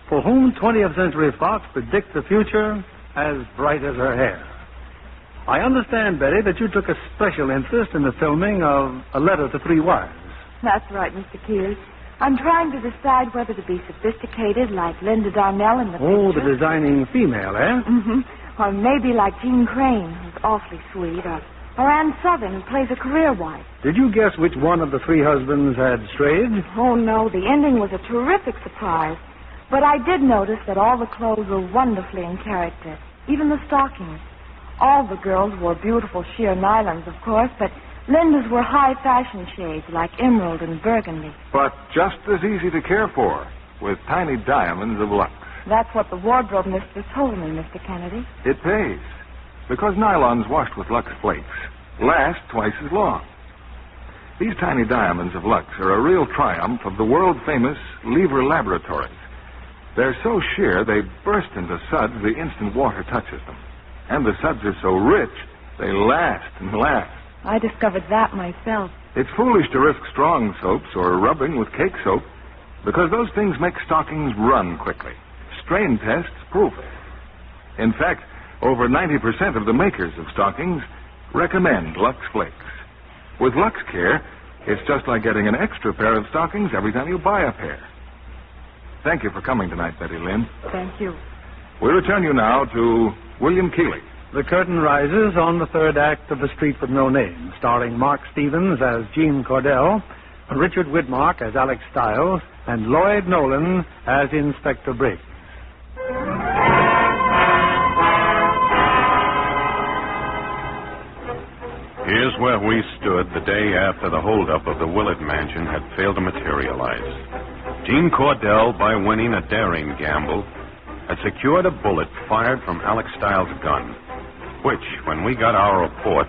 for whom 20th Century Fox predicts the future as bright as her hair. I understand, Betty, that you took a special interest in the filming of A Letter to Three Wives. That's right, Mr. Keighley. I'm trying to decide whether to be sophisticated like Linda Darnell in the picture. Oh, the designing female, eh? Mm-hmm. Or maybe like Jean Crane, who's awfully sweet, or Anne Southern, who plays a career wife. Did you guess which one of the three husbands had strayed? Oh, no, the ending was a terrific surprise. But I did notice that all the clothes were wonderfully in character, even the stockings. All the girls wore beautiful sheer nylons, of course, but Linda's were high fashion shades like emerald and burgundy. But just as easy to care for, with tiny diamonds of Lux. That's what the wardrobe mistress told me, Mr. Kennedy. It pays, because nylons washed with Lux flakes last twice as long. These tiny diamonds of Lux are a real triumph of the world-famous Lever Laboratories. They're so sheer they burst into suds the instant water touches them. And the suds are so rich, they last and last. I discovered that myself. It's foolish to risk strong soaps or rubbing with cake soap, because those things make stockings run quickly. Strain tests prove it. In fact, over 90% of the makers of stockings recommend Lux Flakes. With Lux Care, it's just like getting an extra pair of stockings every time you buy a pair. Thank you for coming tonight, Betty Lynn. Thank you. We return you now to William Keighley. The curtain rises on the third act of The Street with No Name, starring Mark Stevens as Gene Cordell, Richard Widmark as Alex Stiles, and Lloyd Nolan as Inspector Briggs. Here's where we stood the day after the holdup of the Willard mansion had failed to materialize. Gene Cordell, by winning a daring gamble, had secured a bullet fired from Alex Stiles' gun, which, when we got our report,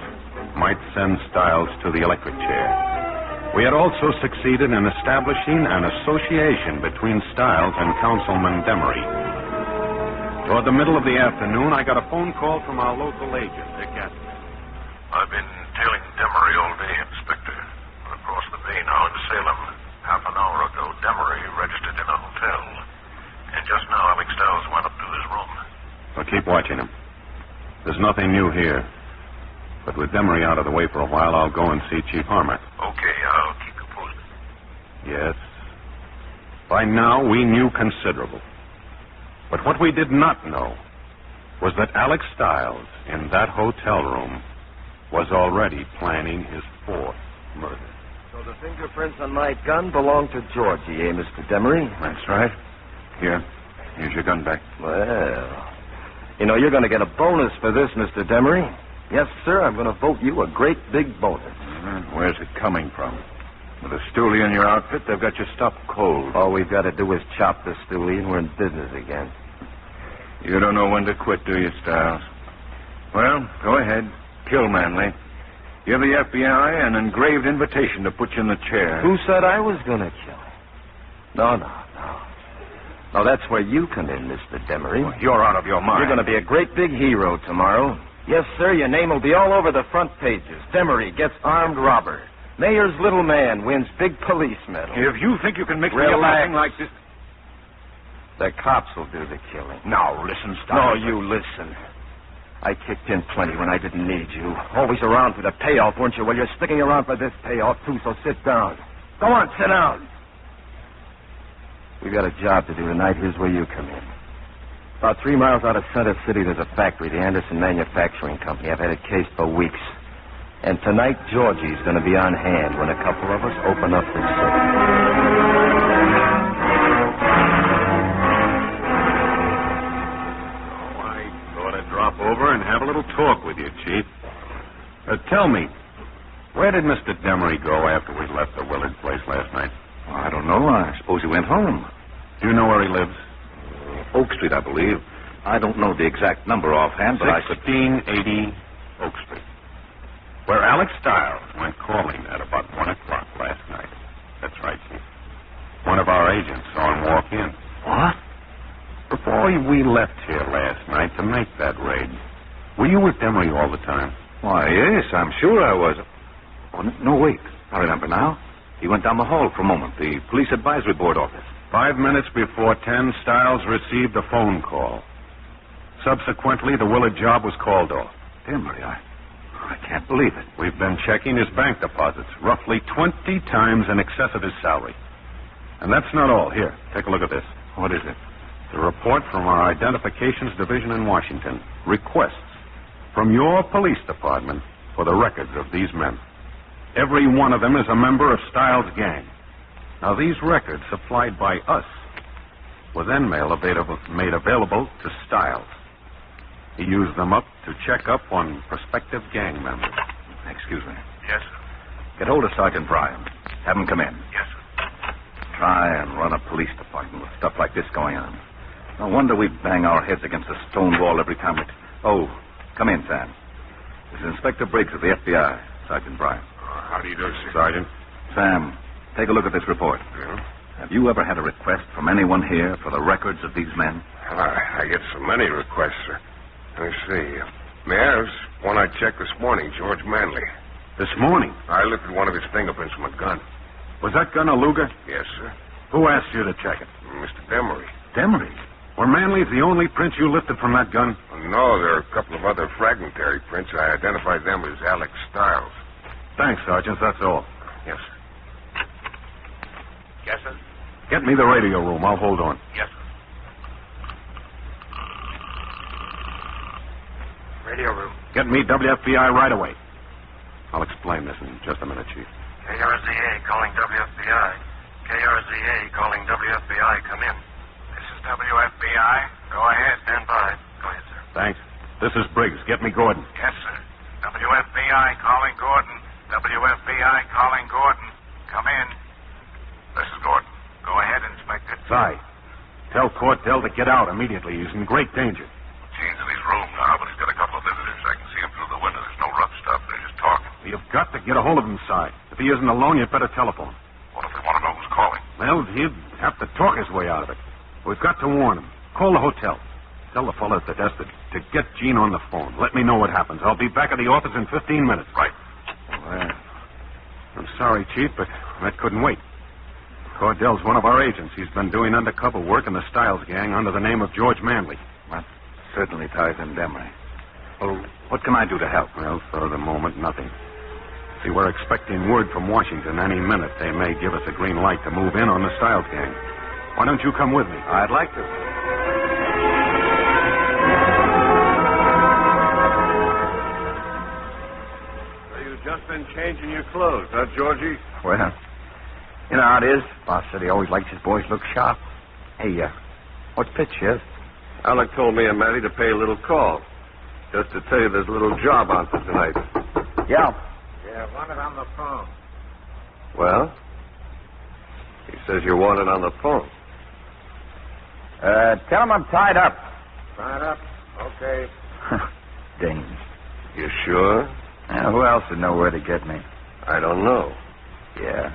might send Stiles to the electric chair. We had also succeeded in establishing an association between Stiles and Councilman Demery. Toward the middle of the afternoon, I got a phone call from our local agent, Dick Atwood. I've been tailing Demery all day, Inspector. We're across the bay now in Salem. Half an hour ago, Demery registered in a hotel. And just now, Alex Stiles went up to his room. Well, keep watching him. There's nothing new here. But with Demery out of the way for a while, I'll go and see Chief Harmer. Okay, I'll keep you posted. Yes. By now, we knew considerable. But what we did not know was that Alex Stiles, in that hotel room, was already planning his fourth murder. So the fingerprints on my gun belong to Georgie, eh, Mr. Demery? That's right. Here's your gun back. Well, you know, you're going to get a bonus for this, Mr. Demery. Yes, sir, I'm going to vote you a great big bonus. Where's it coming from? With a stoolie in your outfit, they've got you stopped cold. All we've got to do is chop the stoolie and we're in business again. You don't know when to quit, do you, Stiles? Well, go ahead. Kill Manley. Give the FBI an engraved invitation to put you in the chair. Who said I was going to kill him? No. No, that's where you come in, Mr. Demery. Well, you're out of your mind. You're going to be a great big hero tomorrow. Yes, sir, your name will be all over the front pages. Demery gets armed robber. Mayor's little man wins big police medal. If you think you can mix me up anything like this... The cops will do the killing. Now, listen, Stiles. No, you listen. I kicked in plenty when I didn't need you. Always around for the payoff, weren't you? Well, you're sticking around for this payoff, too, so sit down. Go on, sit down. We got a job to do tonight. Here's where you come in. About 3 miles out of Center City, there's a factory, the Anderson Manufacturing Company. I've had it cased for weeks. And tonight, Georgie's going to be on hand when a couple of us open up the safe. Drop over and have a little talk with you, Chief. Tell me, where did Mr. Demery go after we left the Willard place last night? Well, I don't know. I suppose he went home. Do you know where he lives? Oak Street, I believe. I don't know the exact number offhand, but 1680 Oak Street. Where Alex Stiles went calling at about 1 o'clock last night. That's right, Chief. One of our agents saw him walk in. What? Before we left here last night to make that raid, were you with Demery all the time? Why, yes, I'm sure I was. Oh, no, wait. I remember now. He went down the hall for a moment, the Police Advisory Board office. 5 minutes before 10, Stiles received a phone call. Subsequently, the Willard job was called off. Demery, I can't believe it. We've been checking his bank deposits, roughly 20 times in excess of his salary. And that's not all. Here, take a look at this. What is it? The report from our Identifications Division in Washington requests from your police department for the records of these men. Every one of them is a member of Stiles' gang. Now, these records supplied by us were then made available to Stiles. He used them up to check up on prospective gang members. Excuse me. Yes, sir. Get hold of Sergeant Bryan. Have him come in. Yes, sir. Try and run a police department with stuff like this going on. No wonder we bang our heads against a stone wall every time we... Oh, come in, Sam. This is Inspector Briggs of the FBI, Sergeant Bryan. How do you do, sir? Sergeant. Sam, take a look at this report. Yeah? Have you ever had a request from anyone here for the records of these men? Well, I get so many requests, sir. Let me see. There's one I checked this morning, George Manley. This morning? I lifted one of his fingerprints from a gun. Was that gun a Luger? Yes, sir. Who asked you to check it? Mr. Demery. Demery? Were Manley's the only prints you lifted from that gun? No, there are a couple of other fragmentary prints. I identified them as Alex Stiles. Thanks, Sergeant. That's all. Yes, sir. Yes, sir? Get me the radio room. I'll hold on. Yes, sir. Radio room. Get me WFBI right away. I'll explain this in just a minute, Chief. KRZA calling WFBI. KRZA calling WFBI. Come in. This is WFBI. Go ahead. Stand by. Go ahead, sir. Thanks. This is Briggs. Get me Gordon. Yes, sir. WFBI calling Gordon. WFBI calling Gordon. Come in. This is Gordon. Go ahead, Inspector. Si, tell Cordell to get out immediately. He's in great danger. He's in his room now, but he's got a couple of visitors. I can see him through the window. There's no rough stuff. They're just talking. You've got to get a hold of him, Si. If he isn't alone, you'd better telephone. What if they want to know who's calling? Well, he'd have to talk his way out of it. We've got to warn him. Call the hotel. Tell the fellow at the desk to get Gene on the phone. Let me know what happens. I'll be back at the office in 15 minutes. Right. Well, I'm sorry, Chief, but that couldn't wait. Cordell's one of our agents. He's been doing undercover work in the Stiles gang under the name of George Manley. That certainly ties in Demery. Well, what can I do to help? Well, for the moment, nothing. See, we're expecting word from Washington any minute. They may give us a green light to move in on the Stiles gang. Why don't you come with me? I'd like to. So you've just been changing your clothes, huh, Georgie? Well, you know how it is. Boss said he always likes his boys look sharp. Hey, what's pitch, Sheriff? Alec told me and Matty to pay a little call. Just to tell you there's a little job on for tonight. Yeah. Yeah, wanted on the phone. Well? He says you're wanted on the phone. Tell him I'm tied up. Sign up? Okay. Dames. You sure? Who else would know where to get me? I don't know. Yeah.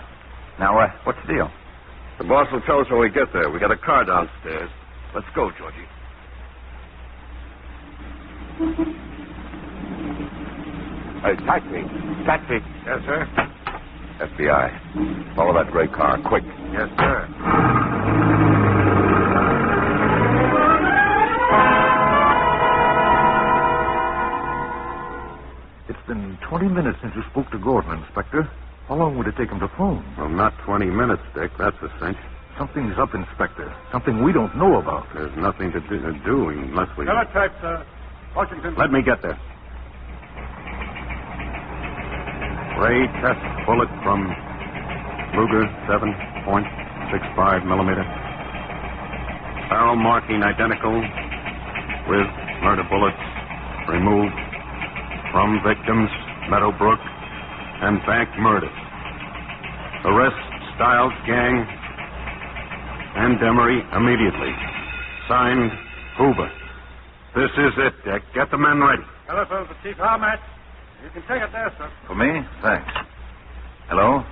Now, what's the deal? The boss will tell us when we get there. We got a car downstairs. Let's go, Georgie. Hey, taxi. Taxi. Yes, sir? FBI. Follow that gray car, quick. Yes, sir. It's been 20 minutes since you spoke to Gordon, Inspector. How long would it take him to phone? Well, not 20 minutes, Dick. That's a cinch. Something's up, Inspector. Something we don't know about. There's nothing to do unless we... Teletype, sir. Washington. Let me get there. Ray test bullet from Luger 7.65 millimeter. Barrel marking identical with murder bullets removed from victims Meadowbrook and bank murders. Arrest Stiles gang and Demery immediately. Signed, Hoover. This is it, Dick. Get the men ready. Telephone for Chief Harmatch. You can take it there, sir. For me? Thanks. Hello?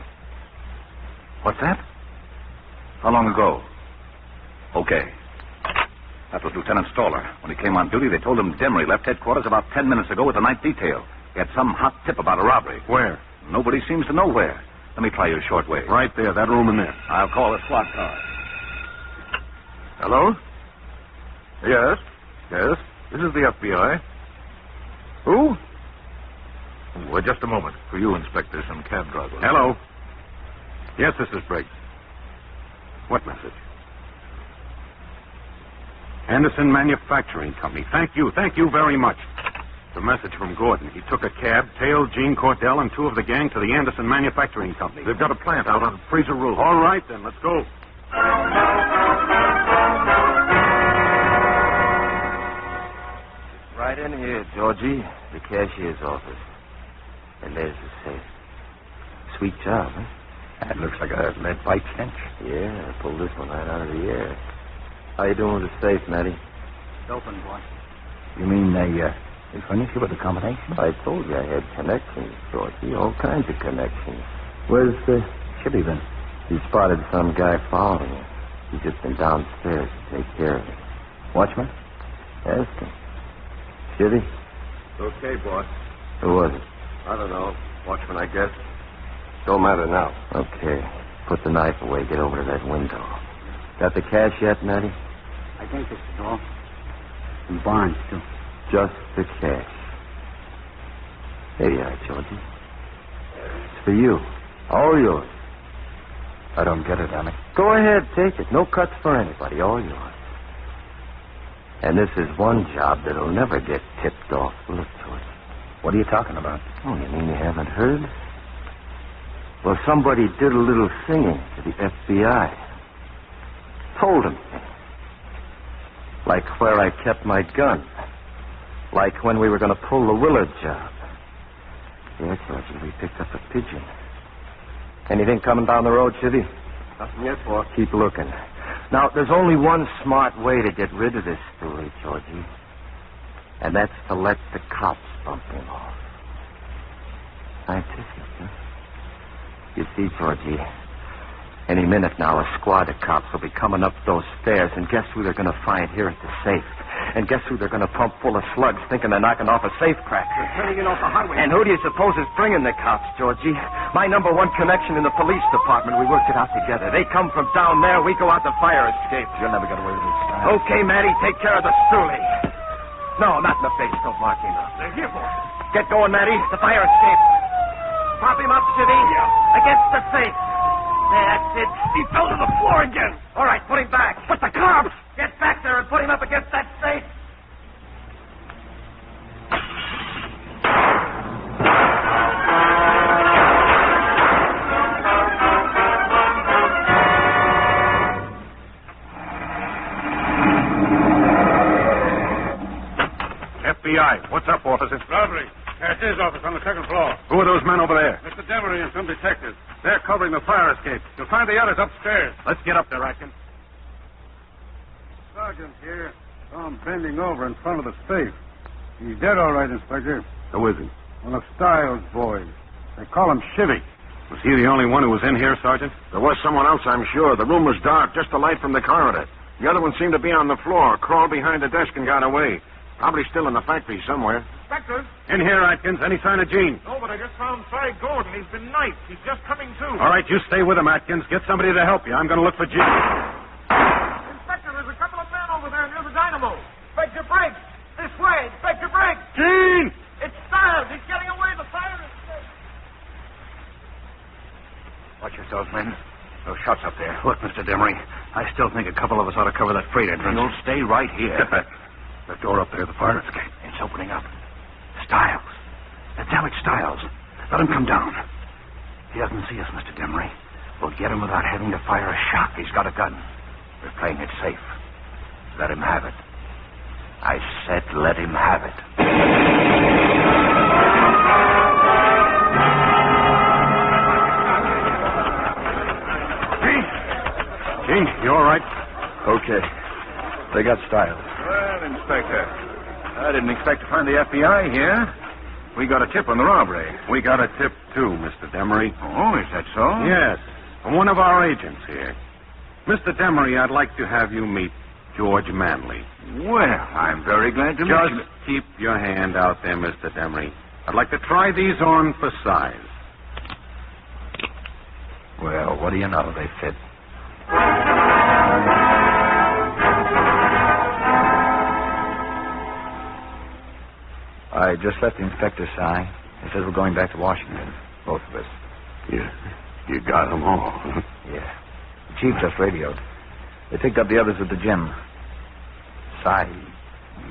What's that? How long ago? Okay. That was Lieutenant Stoller. When he came on duty, they told him Demery left headquarters about 10 minutes ago with the night detail. He had some hot tip about a robbery. Where? Nobody seems to know where. Let me try your shortwave. Right there, that room in there. I'll call the SWAT car. Hello? Yes? Yes? This is the FBI. Who? Well, just a moment. For you, Inspector, some cab drivers. Hello. Yes, this is Briggs. What message? Anderson Manufacturing Company. Thank you very much. The message from Gordon. He took a cab, tailed Gene Cordell and 2 of the gang to the Anderson Manufacturing Company. They've got a plant out on Fraser Road. All right, then. Let's go. Right in here, Georgie. The cashier's office. And there's the safe. Sweet job, huh? That looks like a lead pipe cinch. Yeah, I pulled this one right out of the air. How you doing with the safe, Matty? It's open, boy. You mean they furnished you with a combination? I told you I had connections, Georgie. All kinds of connections. Where's Chibby then? He spotted some guy following him. He's just been downstairs to take care of it. Watchman? Ask him. Chivy? Okay, boss. Who was it? I don't know. Watchman, I guess. Don't matter now. Okay. Put the knife away. Get over to that window. Got the cash yet, Matty? I think this is all. Some bonds, too. Just the cash. Here you are, Georgie. It's for you. All yours. I don't get it, Annie. Go ahead, take it. No cuts for anybody. All yours. And this is one job that'll never get tipped off, will it, Georgie? What are you talking about? Oh, you mean you haven't heard? Well, somebody did a little singing to the FBI. Told him things. Like where I kept my gun. Like when we were going to pull the Willard job. Yeah, Georgie, we picked up a pigeon. Anything coming down the road, Chivy? Nothing yet, boss. Keep looking. Now, there's only one smart way to get rid of this story, Georgie. And that's to let the cops bump him off. Scientific, huh? You see, Georgie, any minute now, a squad of cops will be coming up those stairs, and guess who they're going to find here at the safe? And guess who they're going to pump full of slugs, thinking they're knocking off a safe cracker? They're turning it off the highway. And who do you suppose is bringing the cops, Georgie? My number 1 connection in the police department. We worked it out together. They come from down there. We go out the fire escape. You'll never get away with this. Okay, Matty, take care of the stoolie. No, not in the face. Don't mark him up. They're here, boss. Get going, Matty. The fire escape. Prop him up, Chivy. Yeah. Against the safe. That's it. He fell to the floor again. All right, put him back. But the cops! Get back there and put him up against that safe. FBI. What's up, officer? Robbery. Cashier's office on the 2nd floor. Who are those men over there? Mr. Demery and some detectives. They're covering the fire escape. You'll find the others upstairs. Let's get up there, Atkins. Sergeant here saw him bending over in front of the safe. He's dead all right, Inspector. Who is he? One of Stiles' boys. They call him Chivy. Was he the only one who was in here, Sergeant? There was someone else, I'm sure. The room was dark, just the light from the corridor. The other one seemed to be on the floor, crawled behind the desk and got away. Probably still in the factory somewhere. Inspector? In here, Atkins. Any sign of Gene? No, but I just found Cy Gordon. He's been knifed. He's just coming to. All right, you stay with him, Atkins. Get somebody to help you. I'm going to look for Gene. Inspector, there's a couple of men over there near the dynamo. Inspector Briggs. This way. Inspector Briggs. Gene! It's Stiles. He's getting away. The fire escape. Watch yourselves, men. Those shots up there. Look, Mr. Demery, I still think a couple of us ought to cover that freight entrance. You'll stay right here. Step back. That door up there, the fire escape. It's opening up. Stiles. That's Alex Stiles. Let him come down. He doesn't see us, Mr. Demery. We'll get him without having to fire a shot. He's got a gun. We're playing it safe. Let him have it. I said let him have it. Gene, you all right? Okay. They got Stiles. Well, Inspector, I didn't expect to find the FBI here. We got a tip on the robbery. We got a tip, too, Mr. Demery. Oh, is that so? Yes, from one of our agents here. Mr. Demery, I'd like to have you meet George Manley. Well, I'm very glad to meet you. Just keep your hand out there, Mr. Demery. I'd like to try these on for size. Well, what do you know? They fit. I just left the inspector, Si. He says we're going back to Washington, both of us. You got them all. Yeah. The chief just radioed. They picked up the others at the gym. Si,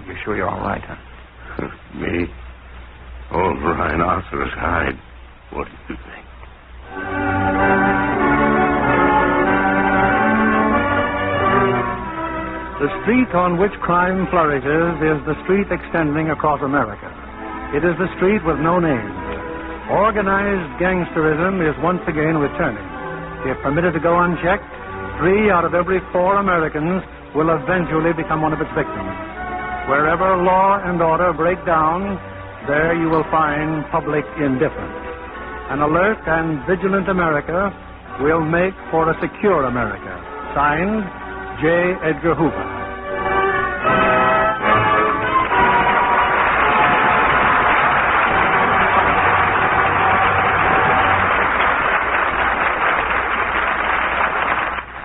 you're sure you're all right, huh? Me? Old rhinoceros hide. What do you think? The street on which crime flourishes is the street extending across America. It is the street with no name. Organized gangsterism is once again returning. If permitted to go unchecked, 3 out of every 4 Americans will eventually become one of its victims. Wherever law and order break down, there you will find public indifference. An alert and vigilant America will make for a secure America. Signed, J. Edgar Hoover.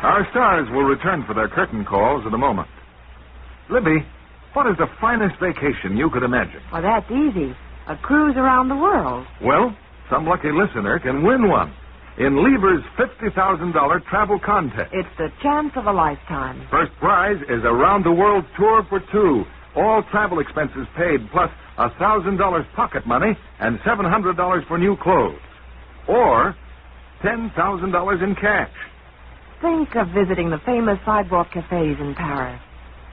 Our stars will return for their curtain calls in a moment. Libby, what is the finest vacation you could imagine? Well, that's easy. A cruise around the world. Well, some lucky listener can win one in Lever's $50,000 travel contest. It's the chance of a lifetime. First prize is a round-the-world tour for 2. All travel expenses paid, plus $1,000 pocket money and $700 for new clothes. Or $10,000 in cash. Think of visiting the famous sidewalk cafes in Paris,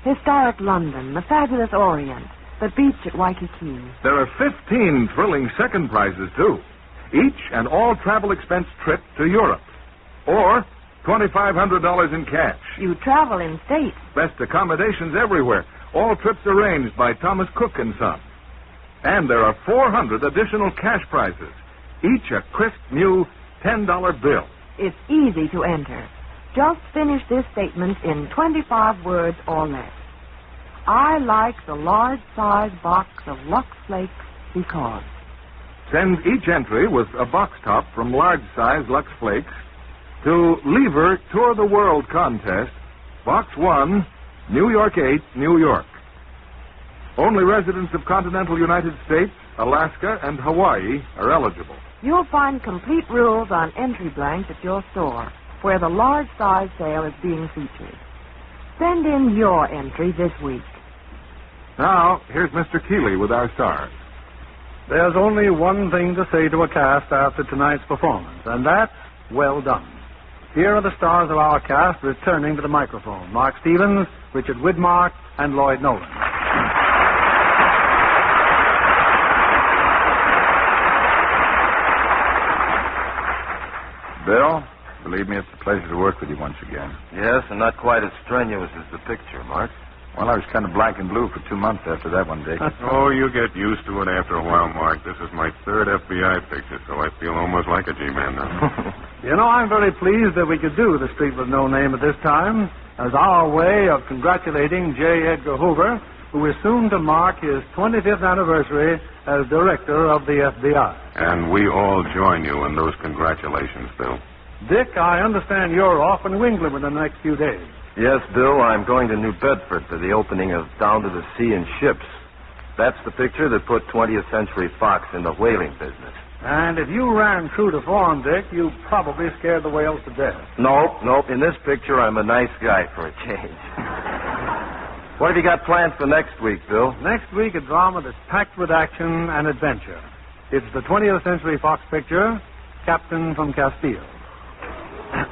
historic London, the fabulous Orient, the beach at Waikiki. There are 15 thrilling second prizes, too. Each an all-travel expense trip to Europe. Or $2,500 in cash. You travel in state. Best accommodations everywhere. All trips arranged by Thomas Cook & Son. And there are 400 additional cash prizes. Each a crisp new $10 bill. It's easy to enter. Just finish this statement in 25 words or less. I like the large size box of Lux Flakes because. Send each entry with a box top from large size Lux Flakes to Lever Tour the World Contest, Box 1, New York 8, New York. Only residents of continental United States, Alaska, and Hawaii are eligible. You'll find complete rules on entry blanks at your store, where the large size sale is being featured. Send in your entry this week. Now, here's Mr. Keighley with our stars. There's only one thing to say to a cast after tonight's performance, and that's well done. Here are the stars of our cast returning to the microphone. Mark Stevens, Richard Widmark, and Lloyd Nolan. Bill, believe me, it's a pleasure to work with you once again. Yes, and not quite as strenuous as the picture, Mark. Well, I was kind of black and blue for 2 months after that one, Dick. Oh, you get used to it after a while, Mark. This is my 3rd FBI picture, so I feel almost like a G-man now. You know, I'm very pleased that we could do The Street with No Name at this time as our way of congratulating J. Edgar Hoover, who is soon to mark his 25th anniversary as director of the FBI. And we all join you in those congratulations, Bill. Dick, I understand you're off in New England in the next few days. Yes, Bill, I'm going to New Bedford for the opening of Down to the Sea in Ships. That's the picture that put 20th Century Fox in the whaling business. And if you ran true to form, Dick, you probably scared the whales to death. Nope. In this picture, I'm a nice guy for a change. What have you got planned for next week, Bill? Next week, a drama that's packed with action and adventure. It's the 20th Century Fox picture, Captain from Castile.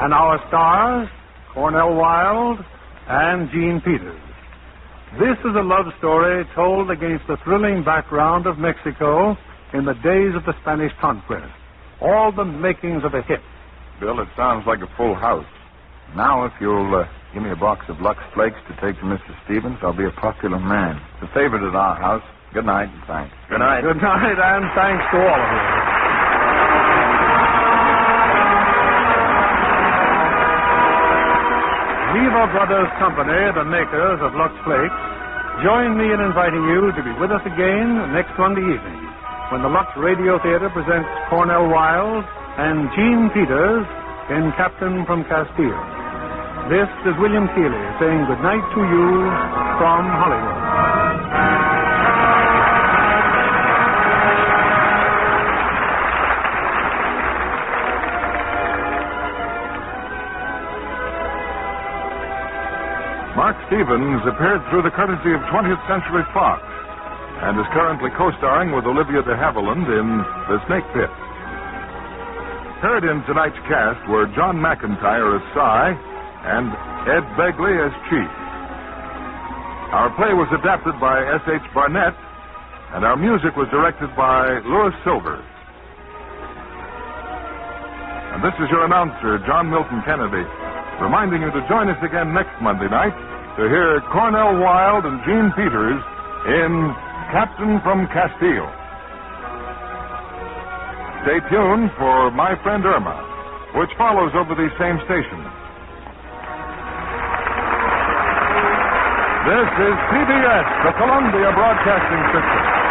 And our stars, Cornell Wilde and Jean Peters. This is a love story told against the thrilling background of Mexico in the days of the Spanish conquest. All the makings of a hit. Bill, it sounds like a full house. Now, if you'll give me a box of Lux Flakes to take to Mr. Stevens, I'll be a popular man. It's a favorite at our house. Good night and thanks. Good night. Good night and thanks to all of you. Weaver Brothers Company, the makers of Lux Flakes, join me in inviting you to be with us again next Monday evening when the Lux Radio Theater presents Cornell Wilde and Jean Peters in Captain from Castile. This is William Keighley saying good night to you from Hollywood. Stevens appeared through the courtesy of 20th Century Fox and is currently co-starring with Olivia de Havilland in The Snake Pit. Heard in tonight's cast were John McIntyre as Cy and Ed Begley as Chief. Our play was adapted by S.H. Barnett, and our music was directed by Louis Silvers. And this is your announcer, John Milton Kennedy, reminding you to join us again next Monday night to hear Cornell Wilde and Gene Peters in Captain from Castile. Stay tuned for My Friend Irma, which follows over these same stations. This is CBS, the Columbia Broadcasting System.